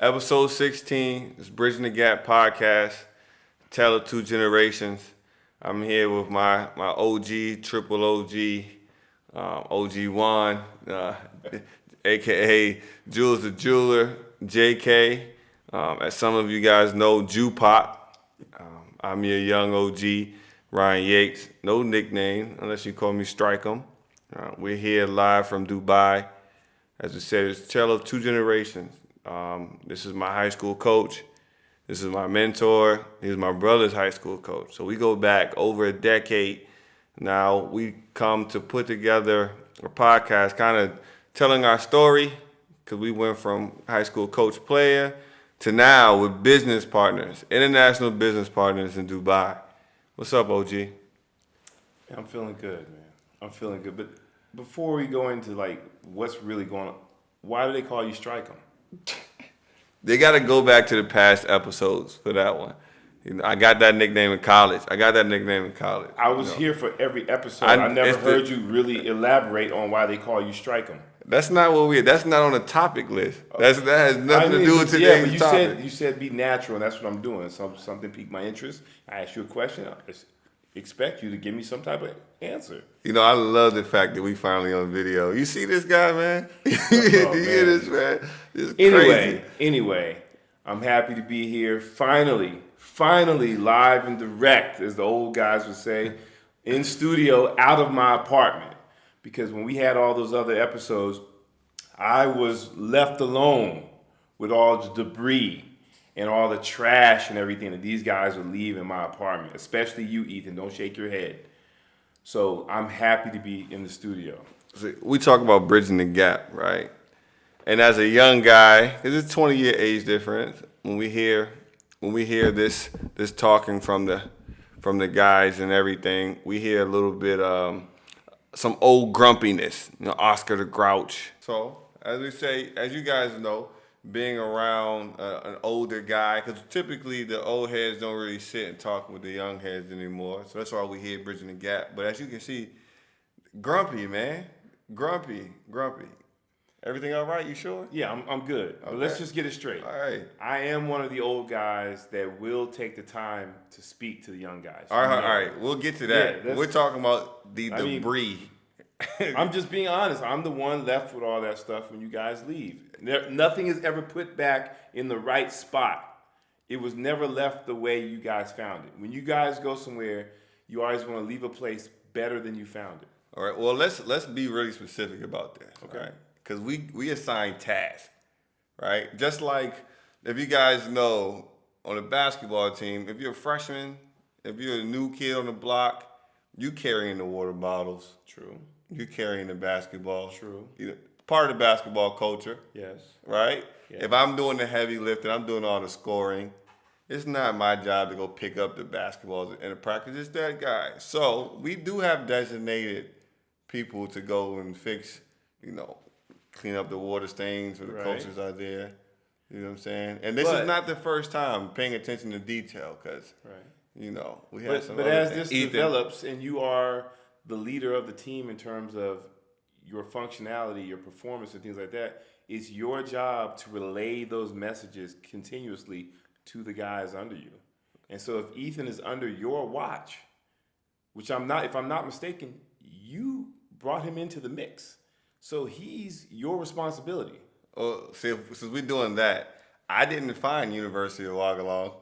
Episode 16 is Bridgin the Gap podcast, Tale of Two Generations. I'm here with my OG, triple OG, OG Juan, a.k.a. Jules the Jeweler, JK. As some of you guys know, Jew Pop. I'm your young OG, Ryan Yates. No nickname, unless you call me Strike'em. We're here live from Dubai. As I said, it's Tale of Two Generations. This is my high school coach. This is my mentor. He's my brother's high school coach. So we go back over a decade. Now we come to put together a podcast kind of telling our story, because we went from high school coach player to now with business partners, international business partners in Dubai. What's up, OG? Yeah, I'm feeling good, man. I'm feeling good. But before we go into what's really going on, why do they call you Strike'em? They got to go back to the past episodes for that one. I got that nickname in college. I was here for every episode. I never heard you really elaborate on why they call you Strike'em. That's not on the topic list. That has nothing to do with today's topic. You said be natural, and that's what I'm doing. Something piqued my interest. I asked you a question. I expect you to give me some type of answer. I love the fact that we finally on video. You see this guy, man? Do you hear this, man? It's crazy. Anyway, I'm happy to be here. Finally live and direct, as the old guys would say, in studio, out of my apartment. Because when we had all those other episodes, I was left alone with all the debris and all the trash and everything that these guys would leave in my apartment, especially you, Ethan. Don't shake your head. So I'm happy to be in the studio. So we talk about bridging the gap, right? And as a young guy, because it's 20-year age difference, when we hear this talking from the guys and everything, we hear a little bit some old grumpiness, Oscar the Grouch. So as you guys know, being around an older guy, because typically the old heads don't really sit and talk with the young heads anymore. So that's why we here bridging the gap. But as you can see, grumpy, man. Grumpy. Everything all right? You sure? Yeah, I'm good. Okay. But let's just get it straight. All right. I am one of the old guys that will take the time to speak to the young guys. All right. We'll get to that. Yeah, we're talking about the debris. I'm just being honest. I'm the one left with all that stuff when you guys leave. Nothing is ever put back in the right spot. It was never left the way you guys found it. When you guys go somewhere, you always want to leave a place better than you found it. All right. Well, let's be really specific about that. Okay. Right? Because we assign tasks, right? Just like if you guys know on a basketball team, if you're a freshman, if you're a new kid on the block, you carrying the water bottles. True. You carrying the basketball. True. Part of the basketball culture. Yes. Right? Yeah. If I'm doing the heavy lifting, I'm doing all the scoring, it's not my job to go pick up the basketballs in the practice. It's that guy. So we do have designated people to go and fix, clean up the water stains when the coaches are there. You know what I'm saying? And this is not the first time paying attention to detail, because, we have some. But as this develops and you are the leader of the team in terms of your functionality, your performance, and things like that, it's your job to relay those messages continuously to the guys under you. And so if Ethan is under your watch, which I'm not, if I'm not mistaken, you brought him into the mix. So he's your responsibility. Well, see, since we're doing that, I didn't find University of Wollongong.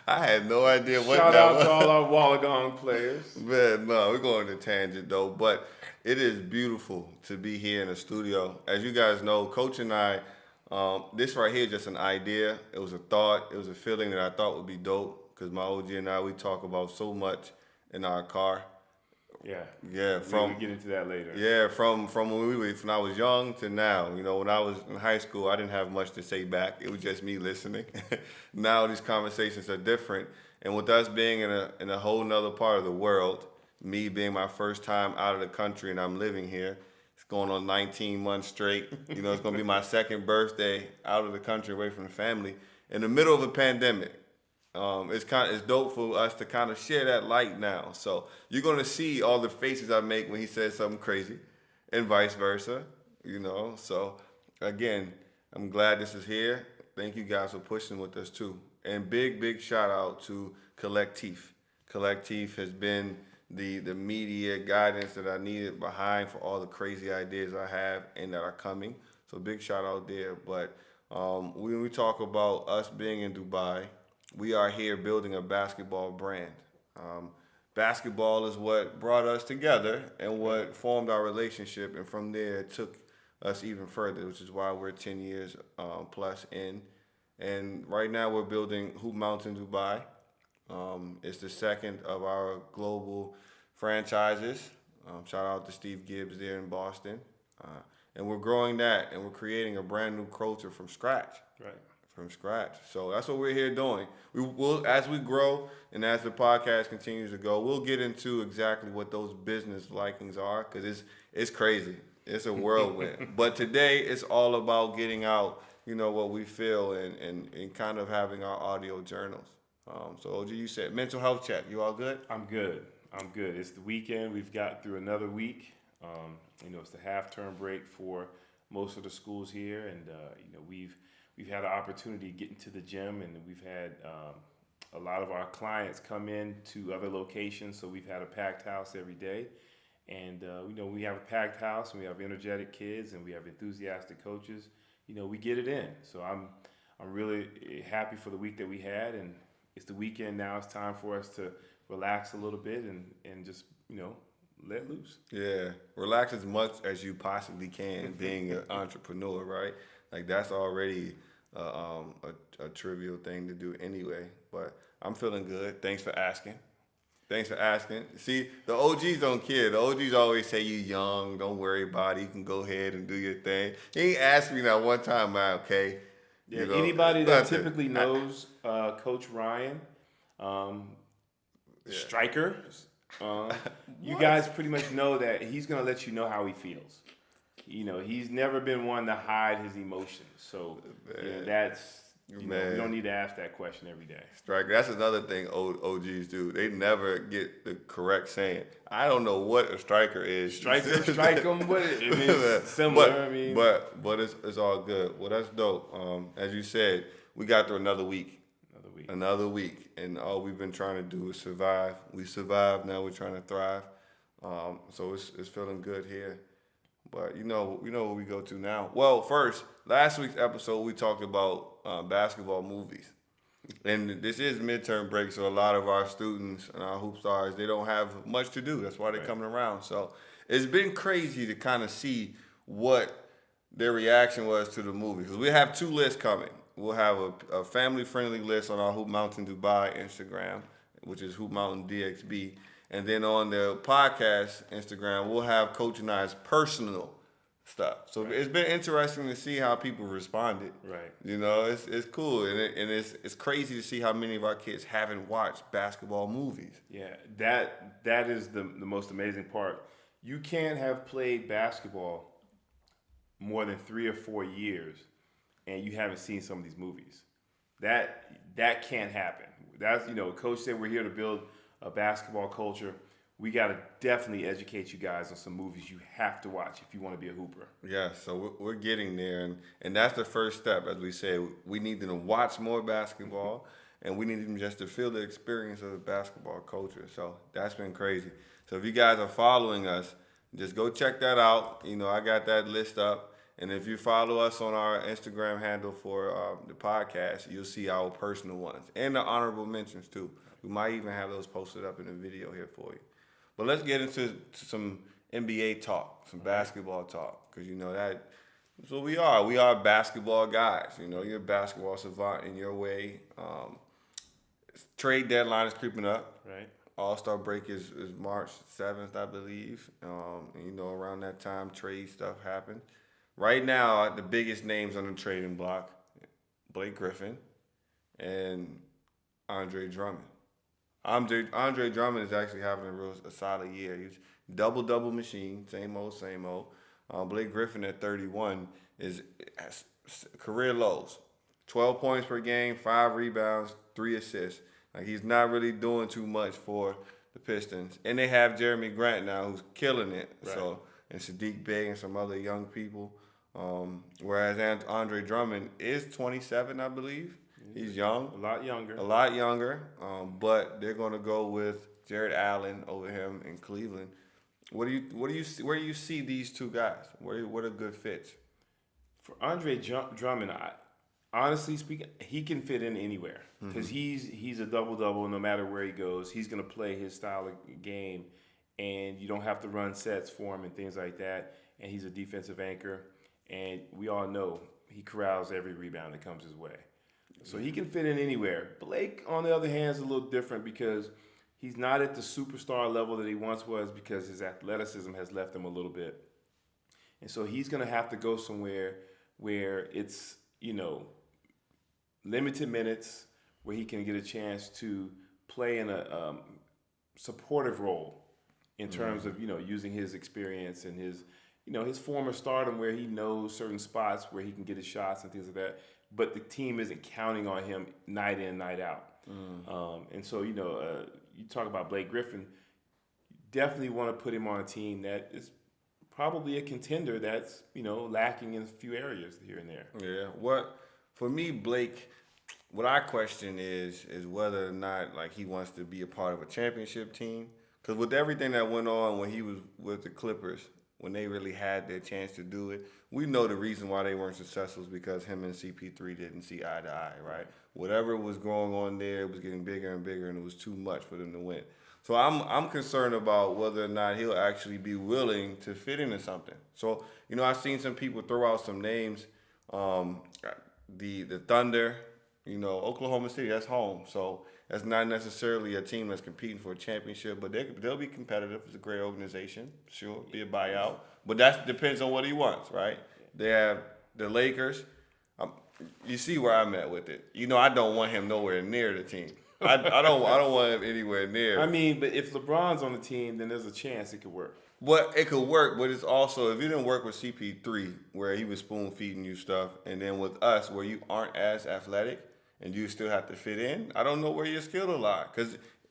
I had no idea what Shout that out was. to all our Wollongong players. Man, no, we're going to tangent though. But it is beautiful to be here in the studio. As you guys know, Coach and I, this right here is just an idea. It was a thought. It was a feeling that I thought would be dope, because my OG and I, we talk about so much in our car. Yeah. We'll get into that later. Yeah, from when I was young to now. When I was in high school, I didn't have much to say back. It was just me listening. Now these conversations are different, and with us being in a whole nother part of the world, me being my first time out of the country and I'm living here, it's going on 19 months straight. It's going to be my second birthday out of the country, away from the family, in the middle of a pandemic. It's dope for us to kind of share that light now. So you're gonna see all the faces I make when he says something crazy, and vice versa. So again, I'm glad this is here. Thank you guys for pushing with us too, and big shout out to Collectif. Collectif has been the media guidance that I needed behind for all the crazy ideas I have and that are coming. So big shout out there. But when we talk about us being in Dubai, we are here building a basketball brand. Basketball is what brought us together and what formed our relationship, and from there it took us even further, which is why we're 10 years plus in. And right now we're building Hoop Mountain Dubai. It's the second of our global franchises. Shout out to Steve Gibbs there in Boston. And we're growing that, and we're creating a brand new culture from scratch. Right. From scratch. So that's what we're here doing. We will, as we grow and as the podcast continues to go, we'll get into exactly what those business likings are, because it's crazy. It's a whirlwind. But today it's all about getting out, what we feel and kind of having our audio journals. So OG, you said mental health check. You all good? I'm good. It's the weekend. We've got through another week. It's the half-term break for most of the schools here, and we've had an opportunity to get into the gym, and we've had a lot of our clients come in to other locations, so we've had a packed house every day. And we have a packed house, and we have energetic kids, and we have enthusiastic coaches. We get it in. So I'm really happy for the week that we had, and it's the weekend now. It's time for us to relax a little bit and just let loose. Yeah, relax as much as you possibly can. Being an entrepreneur, right? Like that's already a trivial thing to do anyway. But I'm feeling good. Thanks for asking. See, the OGs don't care. The OGs always say you young, don't worry about it. You can go ahead and do your thing. He ain't asked me that one time, man, okay? Yeah, anybody that typically knows Coach Ryan, striker, you guys pretty much know that he's going to let you know how he feels. He's never been one to hide his emotions. So that's... we don't need to ask that question every day. Striker, that's another thing OGs do. They never get the correct saying. I don't know what a striker is. Strike them with it. It's similar. But it's all good. Well, that's dope. As you said, we got through another week. And all we've been trying to do is survive. We survived. Now we're trying to thrive. So it's feeling good here. But you know where we go to now. Well, first, last week's episode we talked about basketball movies, and this is midterm break, so a lot of our students and our hoop stars, they don't have much to do. That's why they're coming around. So it's been crazy to kind of see what their reaction was to the movie, because we have two lists coming. We'll have a family-friendly list on our Hoop Mountain Dubai Instagram, which is Hoopmountain.ae. And then on the podcast Instagram, we'll have Coach and I's personal stuff. So It's been interesting to see how people responded. Right. It's cool, and it's crazy to see how many of our kids haven't watched basketball movies. Yeah, that is the most amazing part. You can't have played basketball more than 3 or 4 years, and you haven't seen some of these movies. That can't happen. That's Coach said we're here to build a basketball culture. We got to definitely educate you guys on some movies you have to watch if you want to be a hooper. Yeah, so we're getting there, and that's the first step. As we said, we need them to watch more basketball, and we need them just to feel the experience of the basketball culture. So that's been crazy. So if you guys are following us, just go check that out. I got that list up, and if you follow us on our Instagram handle for the podcast, you'll see our personal ones and the honorable mentions too. We might even have those posted up in the video here for you. But let's get into some NBA talk, some basketball talk, because that's what we are. We are basketball guys. You're a basketball savant in your way. Trade deadline is creeping up. Right. All-Star break is March 7th, I believe. And around that time, trade stuff happened. Right now, the biggest names on the trading block, Blake Griffin and Andre Drummond. Andre Drummond is actually having a solid year. He's double machine, same old. Blake Griffin at 31 has career lows. 12 points per game, 5 rebounds, 3 assists. Like, he's not really doing too much for the Pistons. And they have Jeremy Grant now, who's killing it. Right. So, and Sadiq Bey and some other young people. Whereas Andre Drummond is 27, I believe. He's young. A lot younger. A lot younger. But they're going to go with Jared Allen over him in Cleveland. Where do you see these two guys? What are good fits? For Andre Drummond, honestly speaking, he can fit in anywhere because he's a double-double no matter where he goes. He's going to play his style of game, and you don't have to run sets for him and things like that. And he's a defensive anchor, and we all know he corrals every rebound that comes his way. So he can fit in anywhere. Blake, on the other hand, is a little different because he's not at the superstar level that he once was because his athleticism has left him a little bit. And so he's going to have to go somewhere where it's, limited minutes, where he can get a chance to play in a supportive role in terms of, using his experience and his former stardom where he knows certain spots where he can get his shots and things like that. But the team isn't counting on him night in, night out. And so, you talk about Blake Griffin, you definitely want to put him on a team that is probably a contender that's, lacking in a few areas here and there. Yeah. For me, Blake, what I question is whether or not like he wants to be a part of a championship team. Because with everything that went on when he was with the Clippers, when they really had their chance to do it, we know the reason why they weren't successful is because him and CP3 didn't see eye to eye, right? Whatever was going on there, it was getting bigger and bigger, and it was too much for them to win. So I'm concerned about whether or not he'll actually be willing to fit into something. So, I've seen some people throw out some names. The Thunder, Oklahoma City, that's home. So that's not necessarily a team that's competing for a championship, but they'll be competitive. It's a great organization. Sure, be a buyout. But that depends on what he wants, right? They have the Lakers. You see where I'm at with it. I don't want him nowhere near the team. I don't want him anywhere near. I mean, but if LeBron's on the team, then there's a chance it could work. Well, it could work, but it's also, if you didn't work with CP3, where he was spoon-feeding you stuff, and then with us, where you aren't as athletic, and you still have to fit in, I don't know where your skill will lie.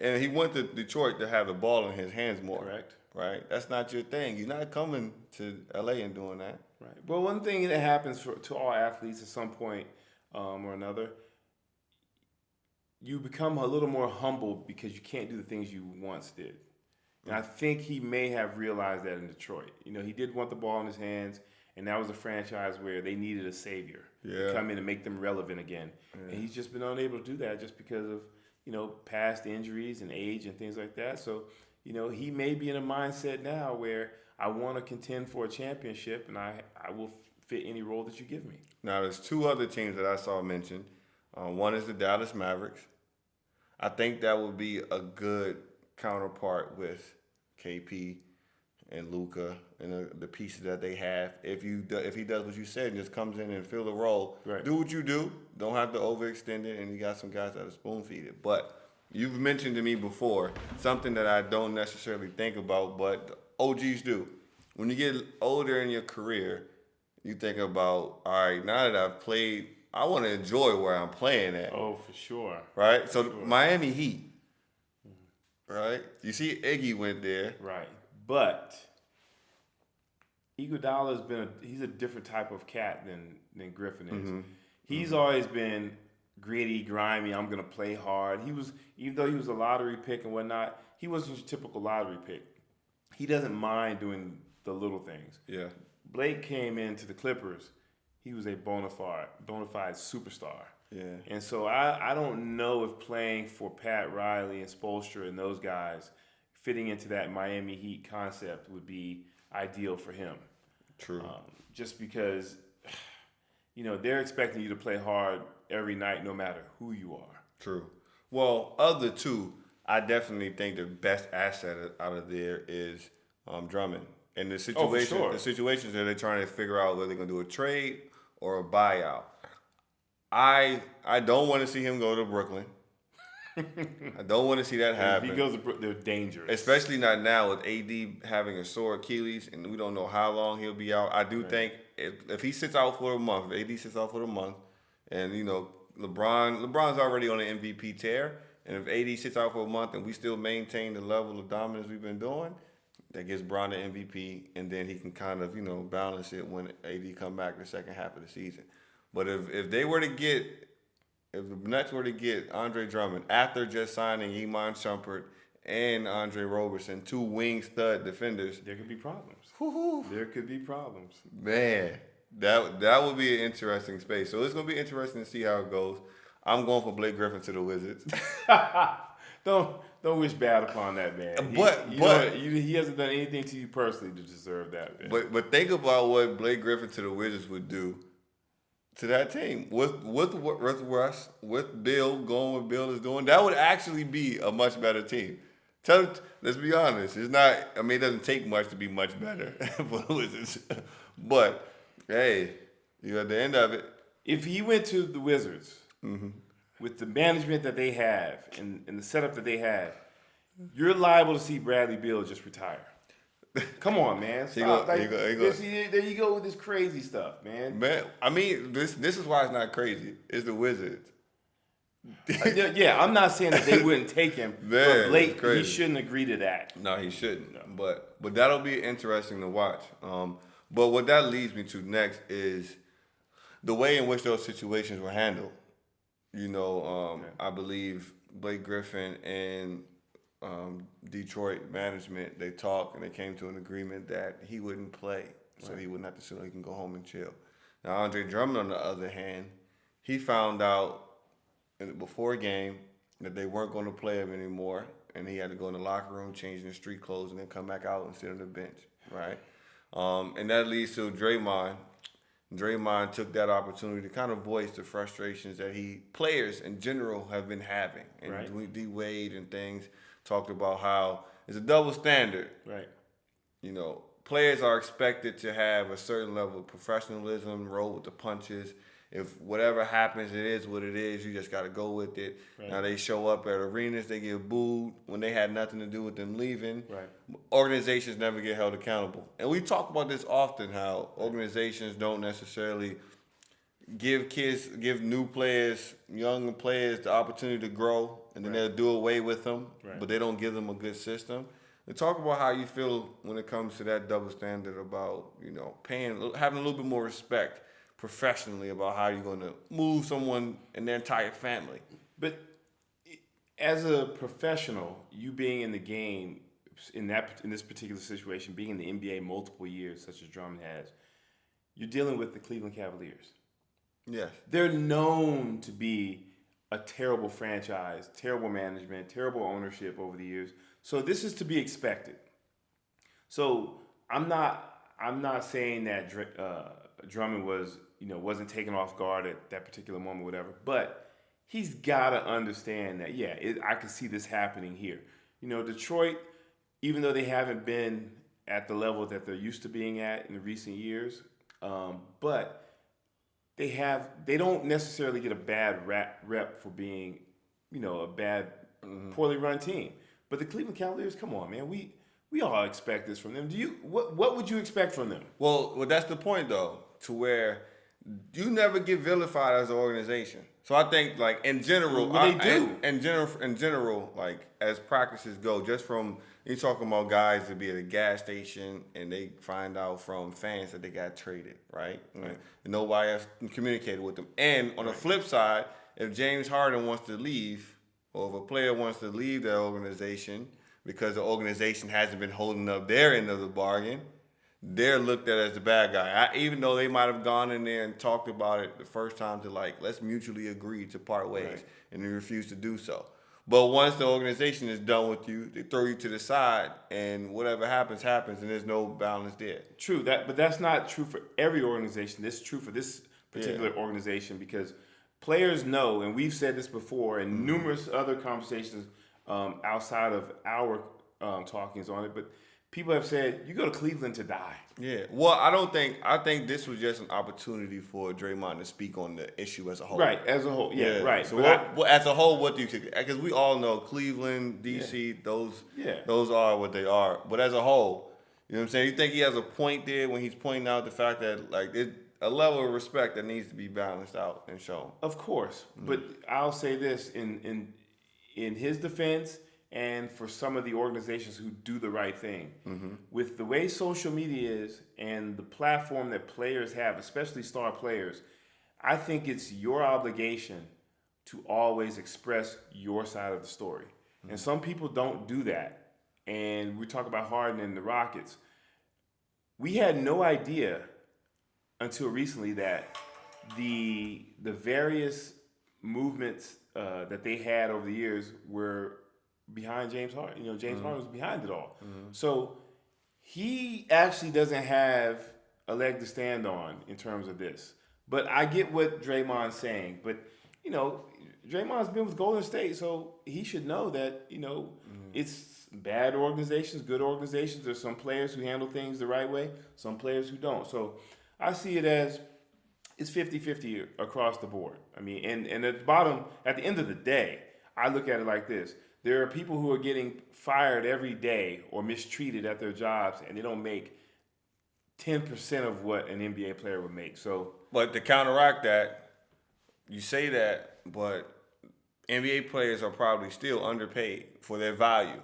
And he went to Detroit to have the ball in his hands more. Correct. Right? That's not your thing. You're not coming to L.A. and doing that. Right. Well, one thing that happens to all athletes at some point or another, you become a little more humble because you can't do the things you once did. And I think he may have realized that in Detroit. He did want the ball in his hands, and that was a franchise where they needed a savior to come in and make them relevant again. Yeah. And he's just been unable to do that just because of, past injuries and age and things like that. So, he may be in a mindset now where I want to contend for a championship, and I will fit any role that you give me. Now, there's two other teams that I saw mentioned. One is the Dallas Mavericks. I think that would be a good counterpart with KP and Luka and the pieces that they have. If he does what you said and just comes in and fill the role, right. Do what you do. Don't have to overextend it, and you got some guys that are spoon feed it. But you've mentioned to me before something that I don't necessarily think about, but OGs do. When you get older in your career, you think about, all right, now that I've played, I want to enjoy where I'm playing at. Oh, for sure. Right? So Miami Heat. Right? You see Iggy went there. Right. But Iguodala's he's a different type of cat than Griffin is. Mm-hmm. He's always been gritty, grimy, I'm gonna play hard. Even though he was a lottery pick and whatnot, he wasn't your typical lottery pick. He doesn't mind doing the little things. Yeah. Blake came into the Clippers. He was a bona fide superstar. Yeah. And so I don't know if playing for Pat Riley and Spoelstra and those guys fitting into that Miami Heat concept would be ideal for him. True. Just because, they're expecting you to play hard every night no matter who you are. True. Well, of the two, I definitely think the best asset out of there is Drummond. And the situations that they're trying to figure out whether they're going to do a trade or a buyout. I don't want to see him go to Brooklyn. I don't want to see that happen. If he goes to Brooklyn, they're dangerous. Especially not now with AD having a sore Achilles, and we don't know how long he'll be out. I do think if he sits out for a month, if AD sits out for a month, and LeBron's already on an MVP tear, and if AD sits out for a month and we still maintain the level of dominance we've been doing, that gives Bron the MVP, and then he can kind of balance it when AD come back the second half of the season. But if the Nets were to get Andre Drummond after just signing Iman Shumpert and Andre Roberson, two wing stud defenders, there could be problems. Woo-hoo. There could be problems. Man, that would be an interesting space. So it's gonna be interesting to see how it goes. I'm going for Blake Griffin to the Wizards. Don't wish bad upon that man. He hasn't done anything to you personally to deserve that. Man. But think about what Blake Griffin to the Wizards would do to that team with Russ, with Bill going what Bill is doing. That would actually be a much better team. Let's be honest. It's not. I mean, it doesn't take much to be much better for the Wizards. But hey, at the end of it, if he went to the Wizards with the management that they have and the setup that they have, you're liable to see Bradley Beal just retire. Come on, man. Stop. There you go with this crazy stuff, man. Man, I mean, this is why it's not crazy. It's the Wizards. Yeah, I'm not saying that they wouldn't take him, Man, but Blake, he shouldn't agree to that. No, he shouldn't. No. But that'll be interesting to watch. But what that leads me to next is the way in which those situations were handled. I believe Blake Griffin and Detroit management, they talked and they came to an agreement that he wouldn't play, so he wouldn't have to, so he can go home and chill. Now Andre Drummond, on the other hand, he found out before a game that they weren't going to play him anymore, and he had to go in the locker room, change his street clothes, and then come back out and sit on the bench, right? And that leads to Draymond. Draymond took that opportunity to kind of voice the frustrations that players in general have been having, and D Wade and things. Talked about how it's a double standard. Right. Players are expected to have a certain level of professionalism, roll with the punches. If whatever happens, it is what it is. You just got to go with it. Right. Now they show up at arenas, they get booed when they had nothing to do with them leaving. Right. Organizations never get held accountable. And we talk about this often, how organizations don't necessarily give new players, young players, the opportunity to grow, and then they'll do away with them, but they don't give them a good system. And talk about how you feel when it comes to that double standard about, having a little bit more respect professionally about how you're going to move someone and their entire family. But as a professional, you being in the game in this particular situation, being in the NBA multiple years, such as Drummond has, you're dealing with the Cleveland Cavaliers. Yes. They're known to be a terrible franchise, terrible management, terrible ownership over the years. So this is to be expected. So I'm not saying that Drummond wasn't taken off guard at that particular moment, whatever. But he's got to understand that, I can see this happening here. Detroit, even though they haven't been at the level that they're used to being at in the recent years, but they don't necessarily get a bad rep for being, a bad, poorly run team. But the Cleveland Cavaliers, come on, man, we all expect this from them. What would you expect from them? Well, that's the point though, to where you never get vilified as an organization. So I think, like, in general, they do. In general, like, as practices go, just from you talking about guys that be at a gas station and they find out from fans that they got traded, right? And nobody else communicated with them. And on the flip side, if James Harden wants to leave, or if a player wants to leave that organization because the organization hasn't been holding up their end of the bargain, they're looked at as the bad guy. Even though they might have gone in there and talked about it the first time to, like, let's mutually agree to part ways, and they refuse to do so. But once the organization is done with you, they throw you to the side, and whatever happens, happens, and there's no balance there. True, but that's not true for every organization. This is true for this particular organization because players know, and we've said this before in numerous other conversations outside of our talkings on it, but people have said, you go to Cleveland to die. Yeah. Well, I think this was just an opportunity for Draymond to speak on the issue as a whole. Right, as a whole. Yeah, right. So as a whole, what do you think? Because we all know Cleveland, D.C., those are what they are. But as a whole, you know what I'm saying? You think he has a point there when he's pointing out the fact that, like, a level of respect that needs to be balanced out and shown. Of course, but I'll say this in his defense, and for some of the organizations who do the right thing, with the way social media is and the platform that players have, especially star players, I think it's your obligation to always express your side of the story. And some people don't do that. And we talk about Harden and the Rockets. We had no idea until recently that the various movements that they had over the years were behind James Harden. You know, James Harden was behind it all. So he actually doesn't have a leg to stand on in terms of this. But I get what Draymond's saying. But, you know, Draymond's been with Golden State, so he should know that, you know, it's bad organizations, good organizations. There's some players who handle things the right way, some players who don't. So I see it as it's 50-50 across the board. I mean, and at the bottom, at the end of the day, I look at it like this. There are people who are getting fired every day or mistreated at their jobs, and they don't make 10% of what an NBA player would make. So, but to counteract that, you say that, but NBA players are probably still underpaid for their value,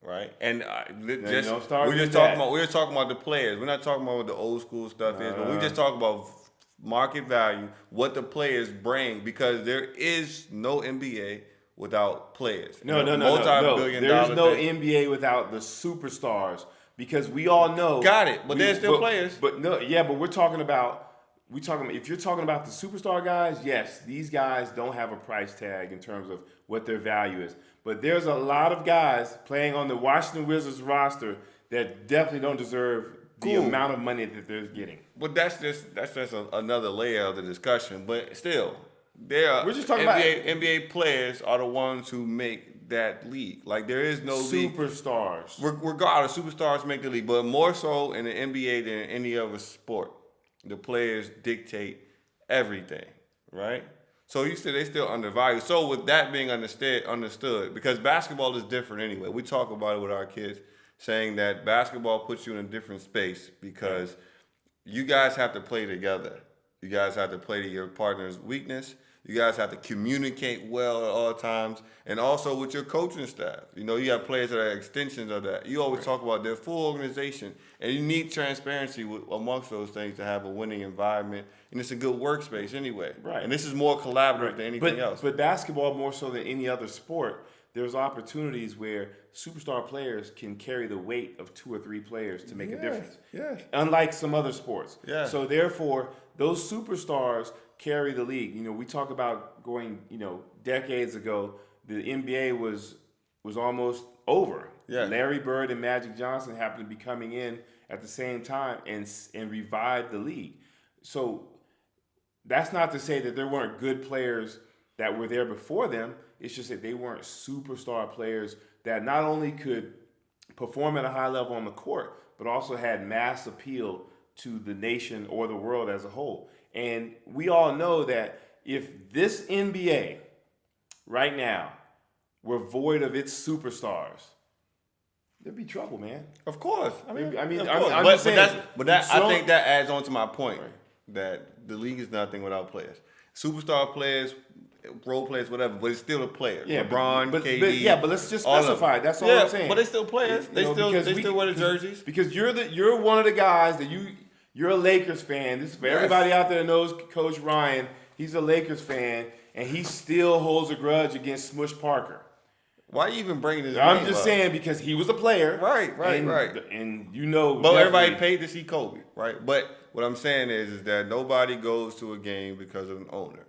right? And we're just talking about the players. We're not talking about what the old school stuff is, but we just talk about market value, what the players bring, because there is no NBA without players. No. There's no NBA without the superstars, because we all know. Got it, but there's still players. But we're talking about. If you're talking about the superstar guys, yes, these guys don't have a price tag in terms of what their value is. But there's a lot of guys playing on the Washington Wizards roster that definitely don't deserve the amount of money that they're getting. But that's just another layer of the discussion. But still, we're just talking NBA players are the ones who make that league. Like, there is no superstars. Regardless, superstars make the league, but more so in the NBA than in any other sport. The players dictate everything, right? So you said they still undervalued. So with that being understood, because basketball is different anyway. We talk about it with our kids, saying that basketball puts you in a different space because you guys have to play together. You guys have to play to your partner's weakness. You guys have to communicate well at all times, and also with your coaching staff. You know, you have players that are extensions of that. You always talk about their full organization, and you need transparency amongst those things to have a winning environment, and it's a good workspace anyway. Right. And this is more collaborative than anything else. But basketball, more so than any other sport, there's opportunities where superstar players can carry the weight of 2 or 3 players to make a difference. Yes. Unlike some other sports. Yeah. So therefore, those superstars carry the league. You know, we talk about going, decades ago, the NBA was almost over. Yeah. Larry Bird and Magic Johnson happened to be coming in at the same time and revived the league. So that's not to say that there weren't good players that were there before them. It's just that they weren't superstar players that not only could perform at a high level on the court, but also had mass appeal to the nation or the world as a whole. And we all know that if this NBA right now were void of its superstars, there'd be trouble, man. Of course. I'm just saying. I think that adds on to my point, that the league is nothing without players. Superstar players, role players, whatever, but it's still a player. Yeah, LeBron, KD. But let's just specify. That's all I'm saying. But they're still players. They still wear the jerseys. Because you're one of the guys that you're a Lakers fan. This is for everybody out there that knows Coach Ryan. He's a Lakers fan, and he still holds a grudge against Smush Parker. Why are you even bringing this? I'm just saying because he was a player. Right. And But everybody paid to see Kobe, right? But what I'm saying is that nobody goes to a game because of an owner.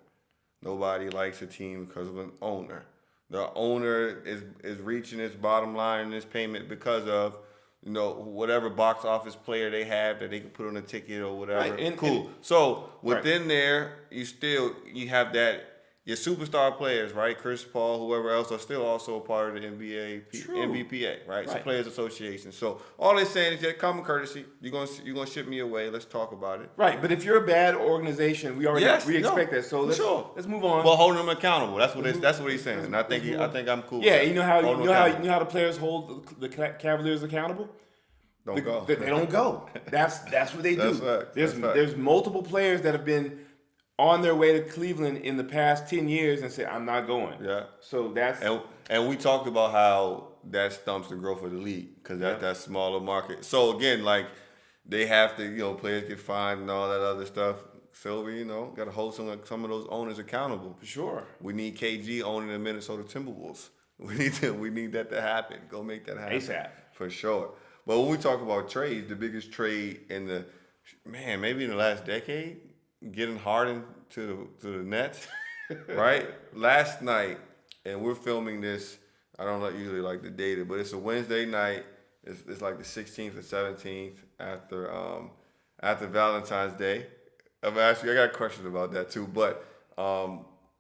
Nobody likes a team because of an owner. The owner is reaching its bottom line in this payment because of, whatever box office player they have that they can put on a ticket or whatever. Right. So within there, you have that. Your superstar players, right? Chris Paul, whoever else, are still also a part of the NBPA, right? It's a Players Association. So all they're saying is, common courtesy. You're gonna ship me away. Let's talk about it. Right, but if you're a bad organization, we expect that. So let's move on. Well, holding them accountable. That's what he's saying. And I think I'm cool. Yeah, you know how the players hold the Cavaliers accountable? Don't go. They don't go. That's what they do. That's fact. There's multiple players that have been on their way to Cleveland in the past 10 years and say, I'm not going. Yeah. So that's And we talked about how that stumps the growth of the league because that's that smaller market. So again, like they have to, players get fined and all that other stuff. Sylvie, got to hold some of those owners accountable. for sure. We need KG owning the Minnesota Timberwolves. We need that to happen. Go make that happen. ASAP. For sure. But when we talk about trades, the biggest trade maybe in the last decade, getting Harden to the Nets, right? Last night, and we're filming this. I don't usually like the data, but it's a Wednesday night. It's like the 16th or 17th after Valentine's Day. I got questions about that too. But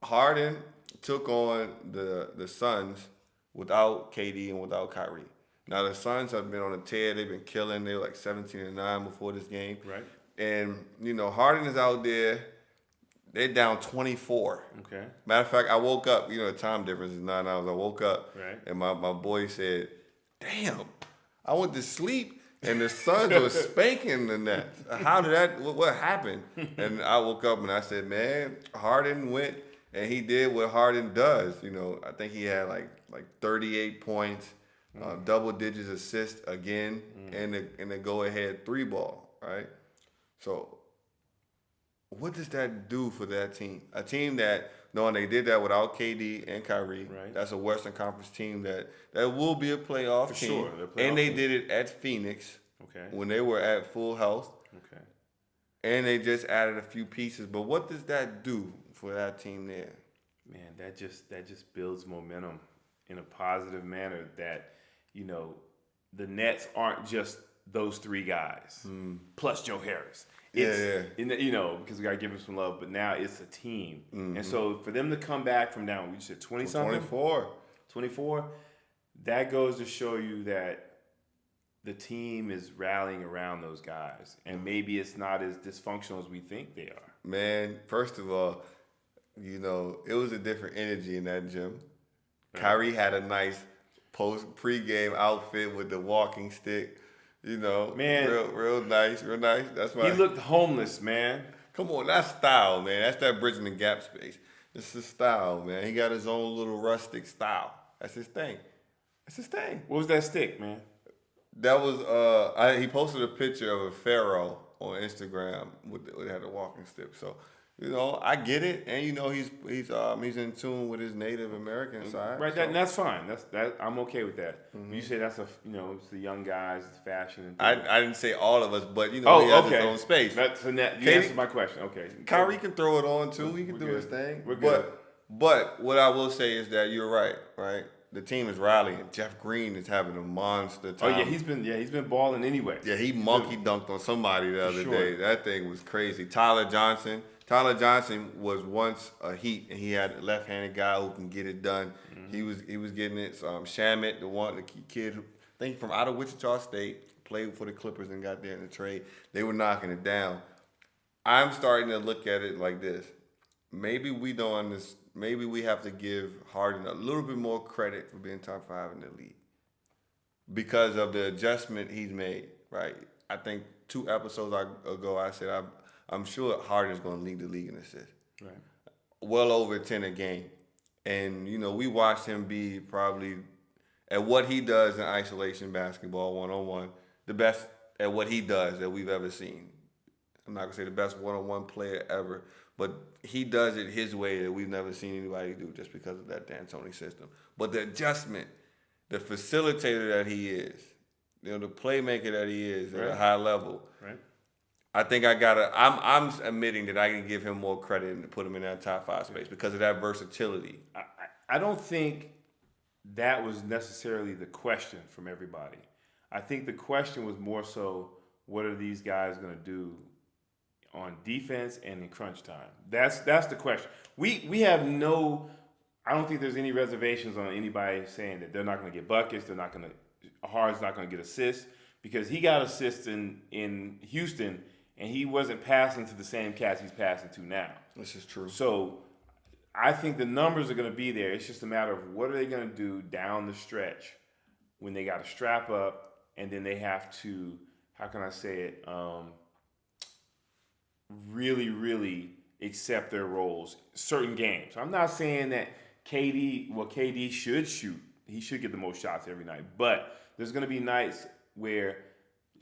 Harden took on the Suns without KD and without Kyrie. Now the Suns have been on a tear. They've been killing. They were like 17-9 before this game. Right. And Harden is out there. They're down 24. Okay. Matter of fact, I woke up. The time difference is 9 hours. I woke up, Right. and my boy said, "Damn, I went to sleep, and the Suns were spanking the Nets. How did that? What happened?" And I woke up and I said, "Man, Harden went and he did what Harden does. I think he had like 38 points, double digits assists again, and the go ahead 3-ball, right? So." What does that do for that team? A team that, knowing they did that without KD and Kyrie, Right. that's a Western Conference team that will be a playoff team. sure, they're a playoff and they team. did it at Phoenix Okay. when they were at full health. Okay. And they just added a few pieces. But what does that do for that team there? Man, that just builds momentum in a positive manner that, the Nets aren't just those three guys plus Joe Harris. Because we got to give him some love, but now it's a team. Mm-hmm. And so for them to come back from down, you said 20-something? 24, that goes to show you that the team is rallying around those guys. And maybe it's not as dysfunctional as we think they are. Man, first of all, it was a different energy in that gym. Right. Kyrie had a nice pre-game outfit with the walking stick. Man, real nice. That's why he looked homeless, man. Come on, that's style, man. That's that Bridgin and Gap space. This is style, man. He got his own little rustic style. That's his thing. What was that stick, man? That was he posted a picture of a pharaoh on Instagram with had a walking stick. So I get it, and he's in tune with his Native American side. Right, so. that's fine. That I'm okay with that. Mm-hmm. You say that's it's the young guys, it's fashion. And I didn't say all of us, but he has his own space. You answered my question. Okay. Kyrie can throw it on too. He can do his thing. We're good. But what I will say is that you're right. The team is rallying. Jeff Green is having a monster time. Oh yeah, he's been balling anyway. Yeah, he monkey dunked on somebody the other day. That thing was crazy. Tyler Johnson was once a Heat, and he had a left-handed guy who can get it done. Mm-hmm. He was getting it. Shamet, the kid who I think from out of Wichita State, played for the Clippers and got there in the trade. They were knocking it down. I'm starting to look at it like this. Maybe we have to give Harden a little bit more credit for being top 5 in the league because of the adjustment he's made. Right? I think 2 episodes ago I said I'm sure Harden is going to lead the league in assists. Right. Well over 10 a game. And, we watched him be probably, at what he does in isolation basketball, one-on-one, the best at what he does that we've ever seen. I'm not going to say the best one-on-one player ever, but he does it his way that we've never seen anybody do just because of that D'Antoni system. But the adjustment, the facilitator that he is, the playmaker that he is at a high level, right. I think I'm admitting that I can give him more credit and put him in that top 5 space because of that versatility. I don't think that was necessarily the question from everybody. I think the question was more so, what are these guys going to do on defense and in crunch time? That's the question. We have I don't think there's any reservations on anybody saying that they're not going to get buckets, Harden's not going to get assists, because he got assists in Houston, and he wasn't passing to the same cats he's passing to now. This is true. So I think the numbers are going to be there. It's just a matter of what are they going to do down the stretch when they got to strap up and then they have to, how can I say it, really, really accept their roles. Certain games. I'm not saying that KD should shoot. He should get the most shots every night. But there's going to be nights where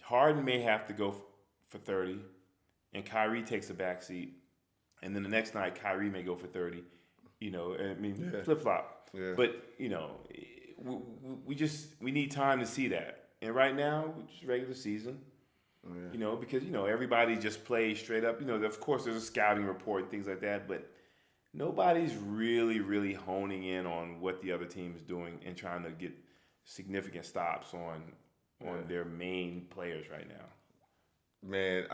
Harden may have to go for 30, and Kyrie takes a backseat, and then the next night Kyrie may go for 30. Flip flop. Yeah. But we need time to see that. And right now, it's regular season. Yeah. Because everybody just plays straight up. Of course, there's a scouting report and things like that, but nobody's really, really honing in on what the other team is doing and trying to get significant stops on their main players right now. Man,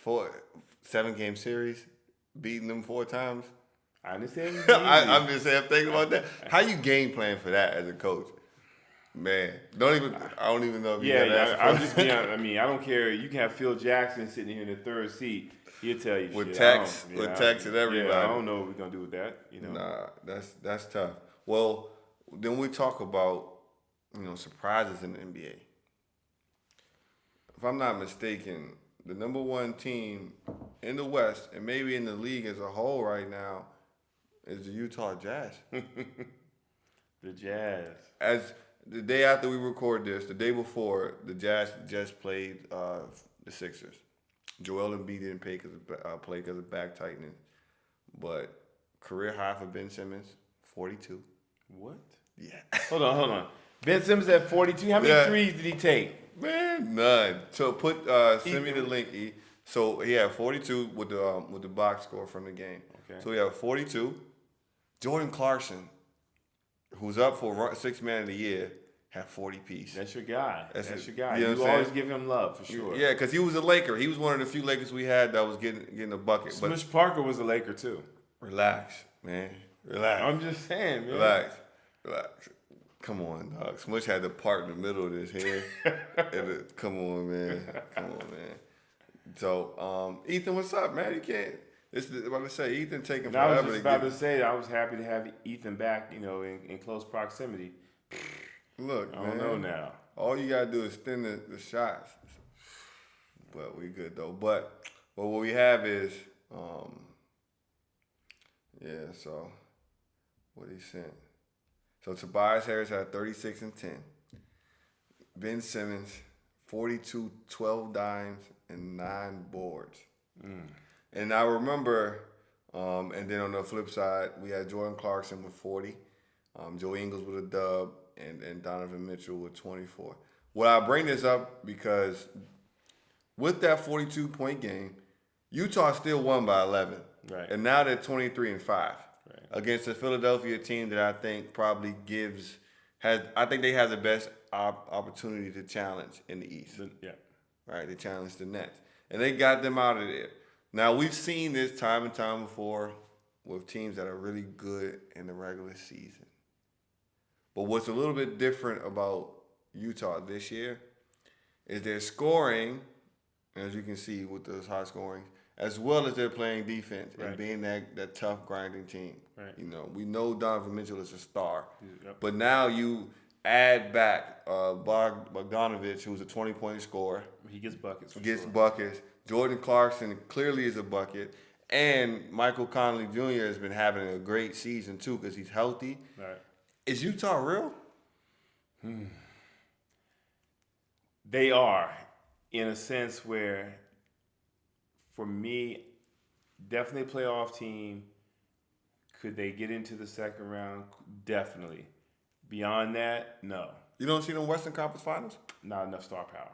7-game series, beating them 4 times. I understand. I'm just saying, I'm thinking about that. How you game plan for that as a coach? Man, I don't even know if you got that. I'm just being honest. I don't care. You can have Phil Jackson sitting here in the third seat. He'll tell you with shit. text and everybody. Yeah, I don't know what we're gonna do with that. Nah, that's tough. Well, then we talk about surprises in the NBA. If I'm not mistaken, the number 1 team in the West and maybe in the league as a whole right now is the Utah Jazz. The Jazz. As the day after we record this, the day before, the Jazz just played the Sixers. Joel Embiid didn't play because of back tightening, but career high for Ben Simmons, 42. What? Yeah. Hold on. Ben Simmons at 42. How many threes did he take? Man, none. So send me the link. So he had 42 with the box score from the game. Okay. So he had 42. Jordan Clarkson, who's up for 6th Man of the Year, had 40 piece. That's your guy. That's your guy. You know You always give him love, for sure. Yeah, because he was a Laker. He was one of the few Lakers we had that was getting a bucket. Smush Parker was a Laker, too. Relax, man. Relax. I'm just saying, man. Relax. Come on, dog. Smush had the part in the middle of his hair. Come on, man. So, Ethan, what's up, man? You can't. About to say, Ethan taking forever. I was just about to say, I was happy to have Ethan back, in close proximity. Look, I don't know now. All you gotta do is thin the shots. But we good though. But what we have is, so what he sent. So Tobias Harris had 36 and 10. Ben Simmons, 42, 12 dimes, and 9 boards. And I remember, and then on the flip side, we had Jordan Clarkson with 40, Joe Ingles with a dub, and Donovan Mitchell with 24. Well, I bring this up because with that 42-point game, Utah still won by 11. Right. And now they're 23-5 against a Philadelphia team that I think probably I think they have the best opportunity to challenge in the East. Yeah. Right, they challenged the Nets. And they got them out of there. Now, we've seen this time and time before with teams that are really good in the regular season. But what's a little bit different about Utah this year is their scoring, as you can see with those high scoring, as well as they're playing defense and being that tough, grinding team. Right. We know Donovan Mitchell is a star. Yep. But now you add back Bogdanovich, who's a 20-point scorer. He gets buckets. Buckets. Jordan Clarkson clearly is a bucket. And Michael Conley Jr. has been having a great season, too, because he's healthy. Right. Is Utah real? They are, in a sense where, for me, definitely a playoff team. Could they get into the second round? Definitely. Beyond that, no. You don't see them Western Conference Finals? Not enough star power.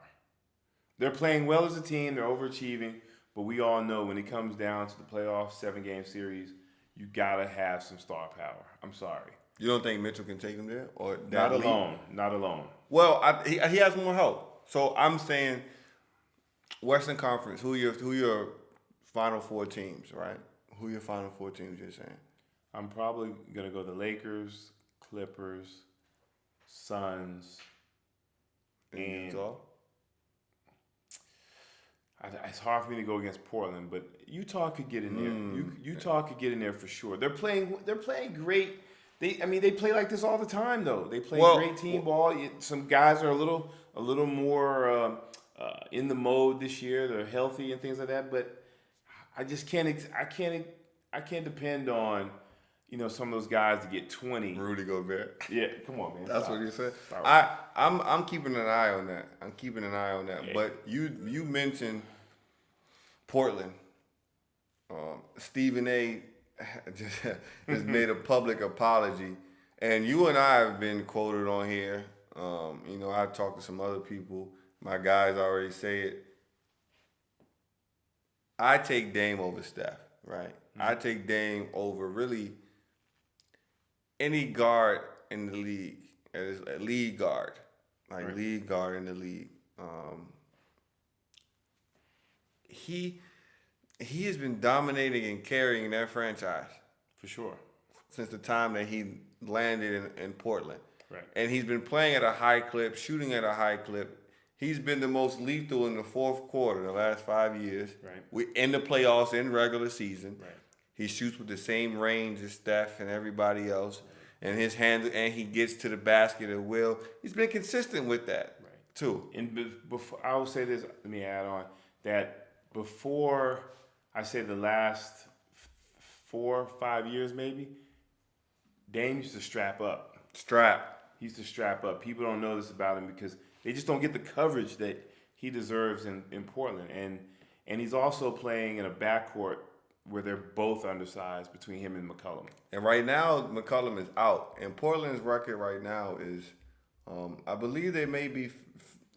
They're playing well as a team. They're overachieving. But we all know when it comes down to the playoffs, 7-game series, you got to have some star power. I'm sorry. You don't think Mitchell can take them there? Or Not alone. Well, he has more help. So I'm saying Western Conference, who your Final Four teams, right? Who your Final Four teams you're saying? I'm probably going to go the Lakers, Clippers, Suns, and Utah? It's hard for me to go against Portland, but Utah could get in there. Utah could get in there for sure. They're playing great. They play like this all the time, though. They play Well, great team ball. Some guys are a little more in the mode this year. They're healthy and things like that. But I just I can't depend on some of those guys to get 20. Rudy Gobert. Yeah, come on, man. That's Stop. what you said. Stop. I'm keeping an eye on that. Yeah. But you mentioned Portland. Stephen A. just made a public apology, and you and I have been quoted on here. I talked to some other people. My guys already say it. I take Dame over Steph, right? Mm-hmm. I take Dame over really any guard in the league, as a lead guard, Right. lead guard in the league. He has been dominating and carrying that franchise For sure. since the time that he landed in Portland. Right. And he's been playing at a high clip, shooting at a high clip. He's been the most lethal in the fourth quarter in the last 5 years. Right. We in the playoffs, in regular season. Right. He shoots with the same range as Steph and everybody else. And his hand, and he gets to the basket at will. He's been consistent with that, too. And before I will say this, let me add on that before I say the last 4 or 5 years, maybe Dame used to strap up. He used to strap up. People don't know this about him because they just don't get the coverage that he deserves in Portland. And he's also playing in a backcourt where they're both undersized between him and McCollum. And right now, McCollum is out. And Portland's record right now is, I believe they may be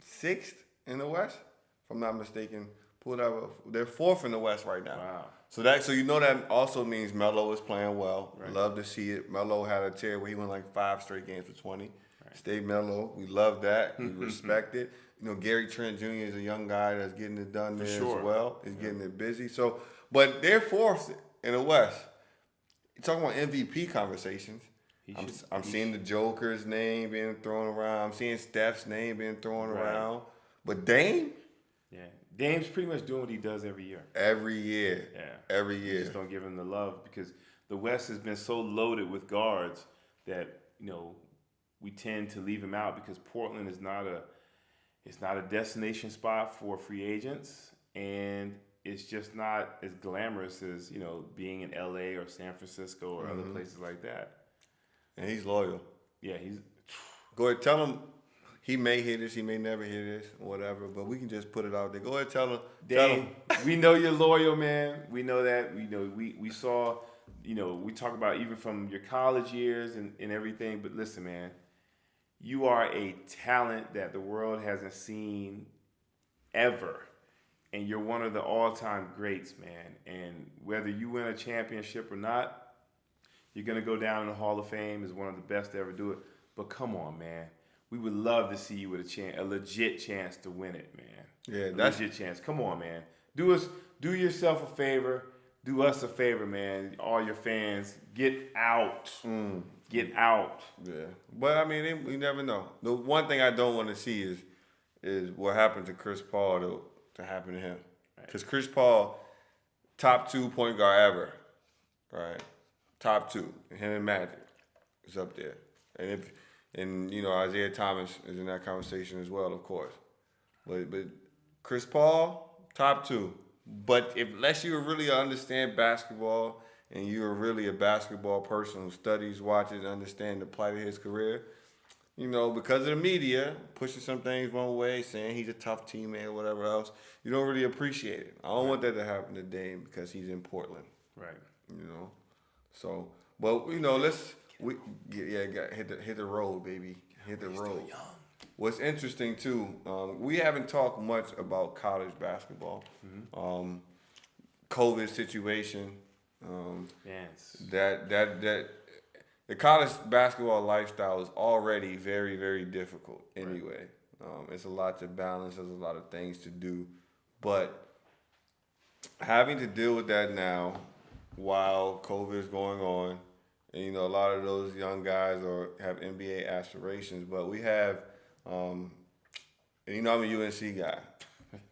sixth in the West, if I'm not mistaken. Pulled out, they're fourth in the West right now. Wow. So that also means Melo is playing well. Right. Love to see it. Melo had a tear where he went like 5 straight games for 20. Right. Stay Melo. We love that. We respect it. Gary Trent Jr. is a young guy that's getting it done there as well. He's getting it busy. So, but they're fourth in the West. You're talking about MVP conversations. I'm seeing the Joker's name being thrown around. I'm seeing Steph's name being thrown around. But Dame? Yeah. Dame's pretty much doing what he does every year. Every year. Yeah. Every year. You just don't give him the love because the West has been so loaded with guards that, we tend to leave him out because Portland is not a destination spot for free agents, and it's just not as glamorous as, being in LA or San Francisco or other places like that. And he's loyal. Yeah, he's Go ahead, tell him he may hear this, he may never hear this, whatever, but we can just put it out there. Go ahead, tell him. Dame, we know you're loyal, man. We know that. We saw, we talk about even from your college years and everything, but listen, man, you are a talent that the world hasn't seen ever. And you're one of the all-time greats, man. And whether you win a championship or not, you're going to go down in the Hall of Fame as one of the best to ever do it. But come on, man. We would love to see you with a legit chance to win it, man. Yeah, that's a legit chance. Come on, man. Do yourself a favor. Do us a favor, man. All your fans, get out. Get out. Yeah, but we never know. The one thing I don't want to see is what happened to Chris Paul to happen to him, because Chris Paul, top 2 point guard ever, right? Top 2, him and Magic is up there, and Isaiah Thomas is in that conversation as well, of course. But Chris Paul, top 2. But unless you really understand basketball and you're really a basketball person who studies, watches, understands the plight of his career, because of the media pushing some things one way, saying he's a tough teammate or whatever else, you don't really appreciate it. I don't want that to happen to Dame because he's in Portland. Right. So, but let's hit the road, baby. Hit the road. Still young. What's interesting too, we haven't talked much about college basketball. COVID situation. Yes. That the college basketball lifestyle is already very, very difficult anyway. It's a lot to balance. There's a lot of things to do, but having to deal with that now while COVID is going on, and a lot of those young guys have NBA aspirations, but we have, I'm a UNC guy.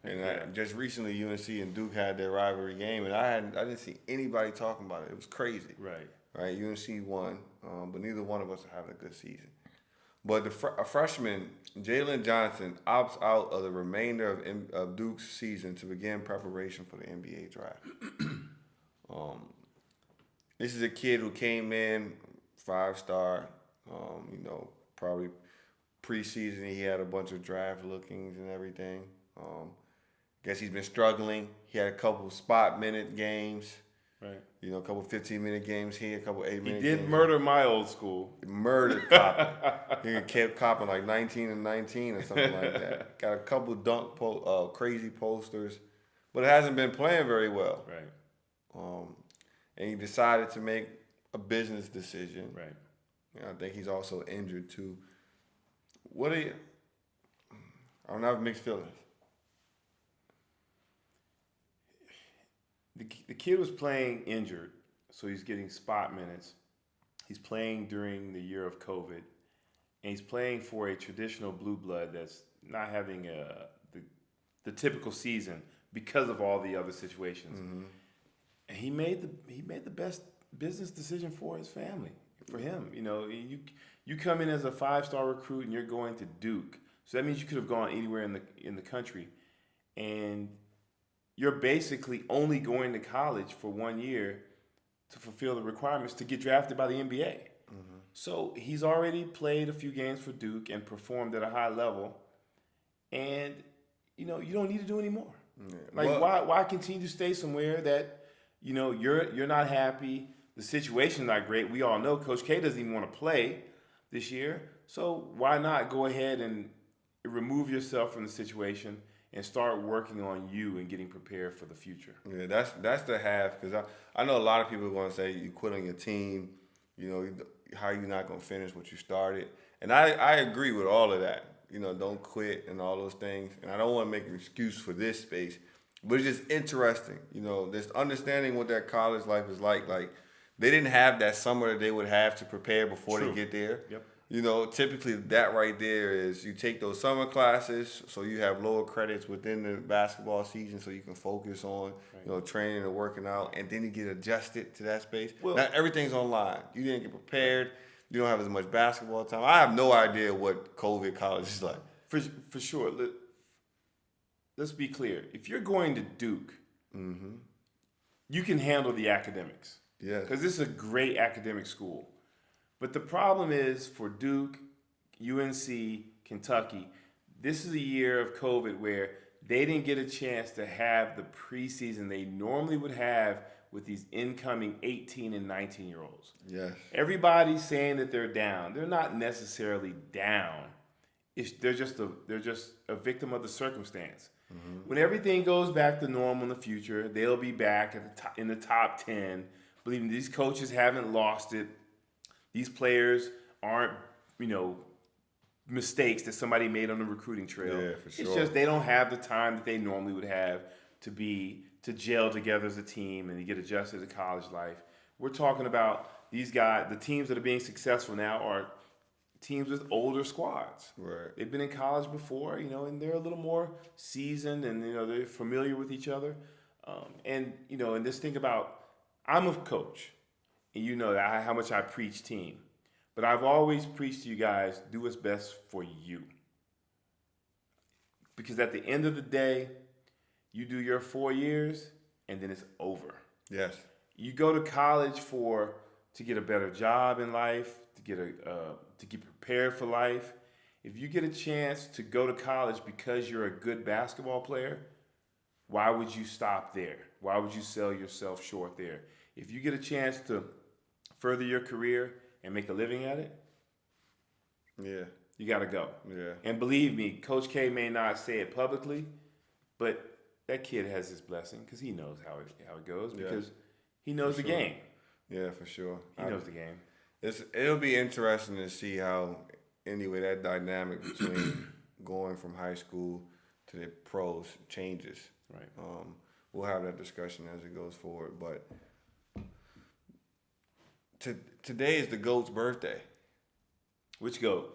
And just recently, UNC and Duke had their rivalry game, and I didn't see anybody talking about it. It was crazy. Right. UNC won. but neither one of us are having a good season. But a freshman, Jalen Johnson, opts out of the remainder of Duke's season to begin preparation for the NBA draft. This is a kid who came in 5-star, probably preseason he had a bunch of draft lookings and everything. Guess he's been struggling. He had a couple spot minute games. Right. A couple 15-minute games here, a couple 8-minute games. He did murder my old school. Murdered copping. He kept copping like 19 and 19 or something like that. Got a couple crazy posters, but it hasn't been playing very well. Right. And he decided to make a business decision. Right. I think he's also injured too. I don't have mixed feelings. The kid was playing injured, so he's getting spot minutes. He's playing during the year of COVID, and he's playing for a traditional blue blood that's not having the typical season because of all the other situations. Mm-hmm. And he made the best business decision for his family, for him. You come in as a 5-star recruit and you're going to Duke, so that means you could have gone anywhere in the country, and you're basically only going to college for 1 year to fulfill the requirements to get drafted by the NBA. Mm-hmm. So he's already played a few games for Duke and performed at a high level, and you don't need to do any more. Yeah. Why continue to stay somewhere that you're not happy? The situation's not great. We all know Coach K doesn't even want to play this year, so why not go ahead and remove yourself from the situation and start working on you and getting prepared for the future? Yeah, that's the half, because I know a lot of people are going to say you quit on your team, how you not going to finish what you started. And I agree with all of that. Don't quit and all those things. And I don't want to make an excuse for this space, but it's just interesting, just understanding what that college life is like. Like, they didn't have that summer that they would have to prepare before True. they get there. Yep. Typically that right there is you take those summer classes, so you have lower credits within the basketball season, so you can focus on, training and working out, and then you get adjusted to that space. Well, now everything's online. You didn't get prepared. You don't have as much basketball time. I have no idea what COVID college is like. For sure. Let's be clear. If you're going to Duke, Mm-hmm. you can handle the academics. Yeah. Because this is a great academic school. But the problem is for Duke, UNC, Kentucky, this is a year of COVID where they didn't get a chance to have the preseason they normally would have with these incoming 18 and 19-year-olds. Yes. Everybody's saying that they're down. They're not necessarily down. They're just a victim of the circumstance. Mm-hmm. When everything goes back to normal in the future, they'll be back at in the top 10. Believe me, these coaches haven't lost it. These players aren't, mistakes that somebody made on the recruiting trail. Yeah, for sure. It's just they don't have the time that they normally would have to gel together as a team and to get adjusted to college life. We're talking about these guys, the teams that are being successful now are teams with older squads. Right. They've been in college before, and they're a little more seasoned and, they're familiar with each other. And just think about, I'm a coach, and you know that how much I preach team. But I've always preached to you guys, do what's best for you. Because at the end of the day, you do your 4 years, and then it's over. Yes. You go to college to get a better job in life, to get prepared for life. If you get a chance to go to college because you're a good basketball player, why would you stop there? Why would you sell yourself short there? If you get a chance to further your career and make a living at it, yeah, you got to go. Yeah. And believe me, Coach K may not say it publicly, but that kid has his blessing because he knows how it goes, because he knows the game. Yeah, for sure. He knows the game. It'll be interesting to see how, anyway, that dynamic between going from high school to the pros changes. Right. We'll have that discussion as it goes forward. But today is the GOAT's birthday. Which GOAT?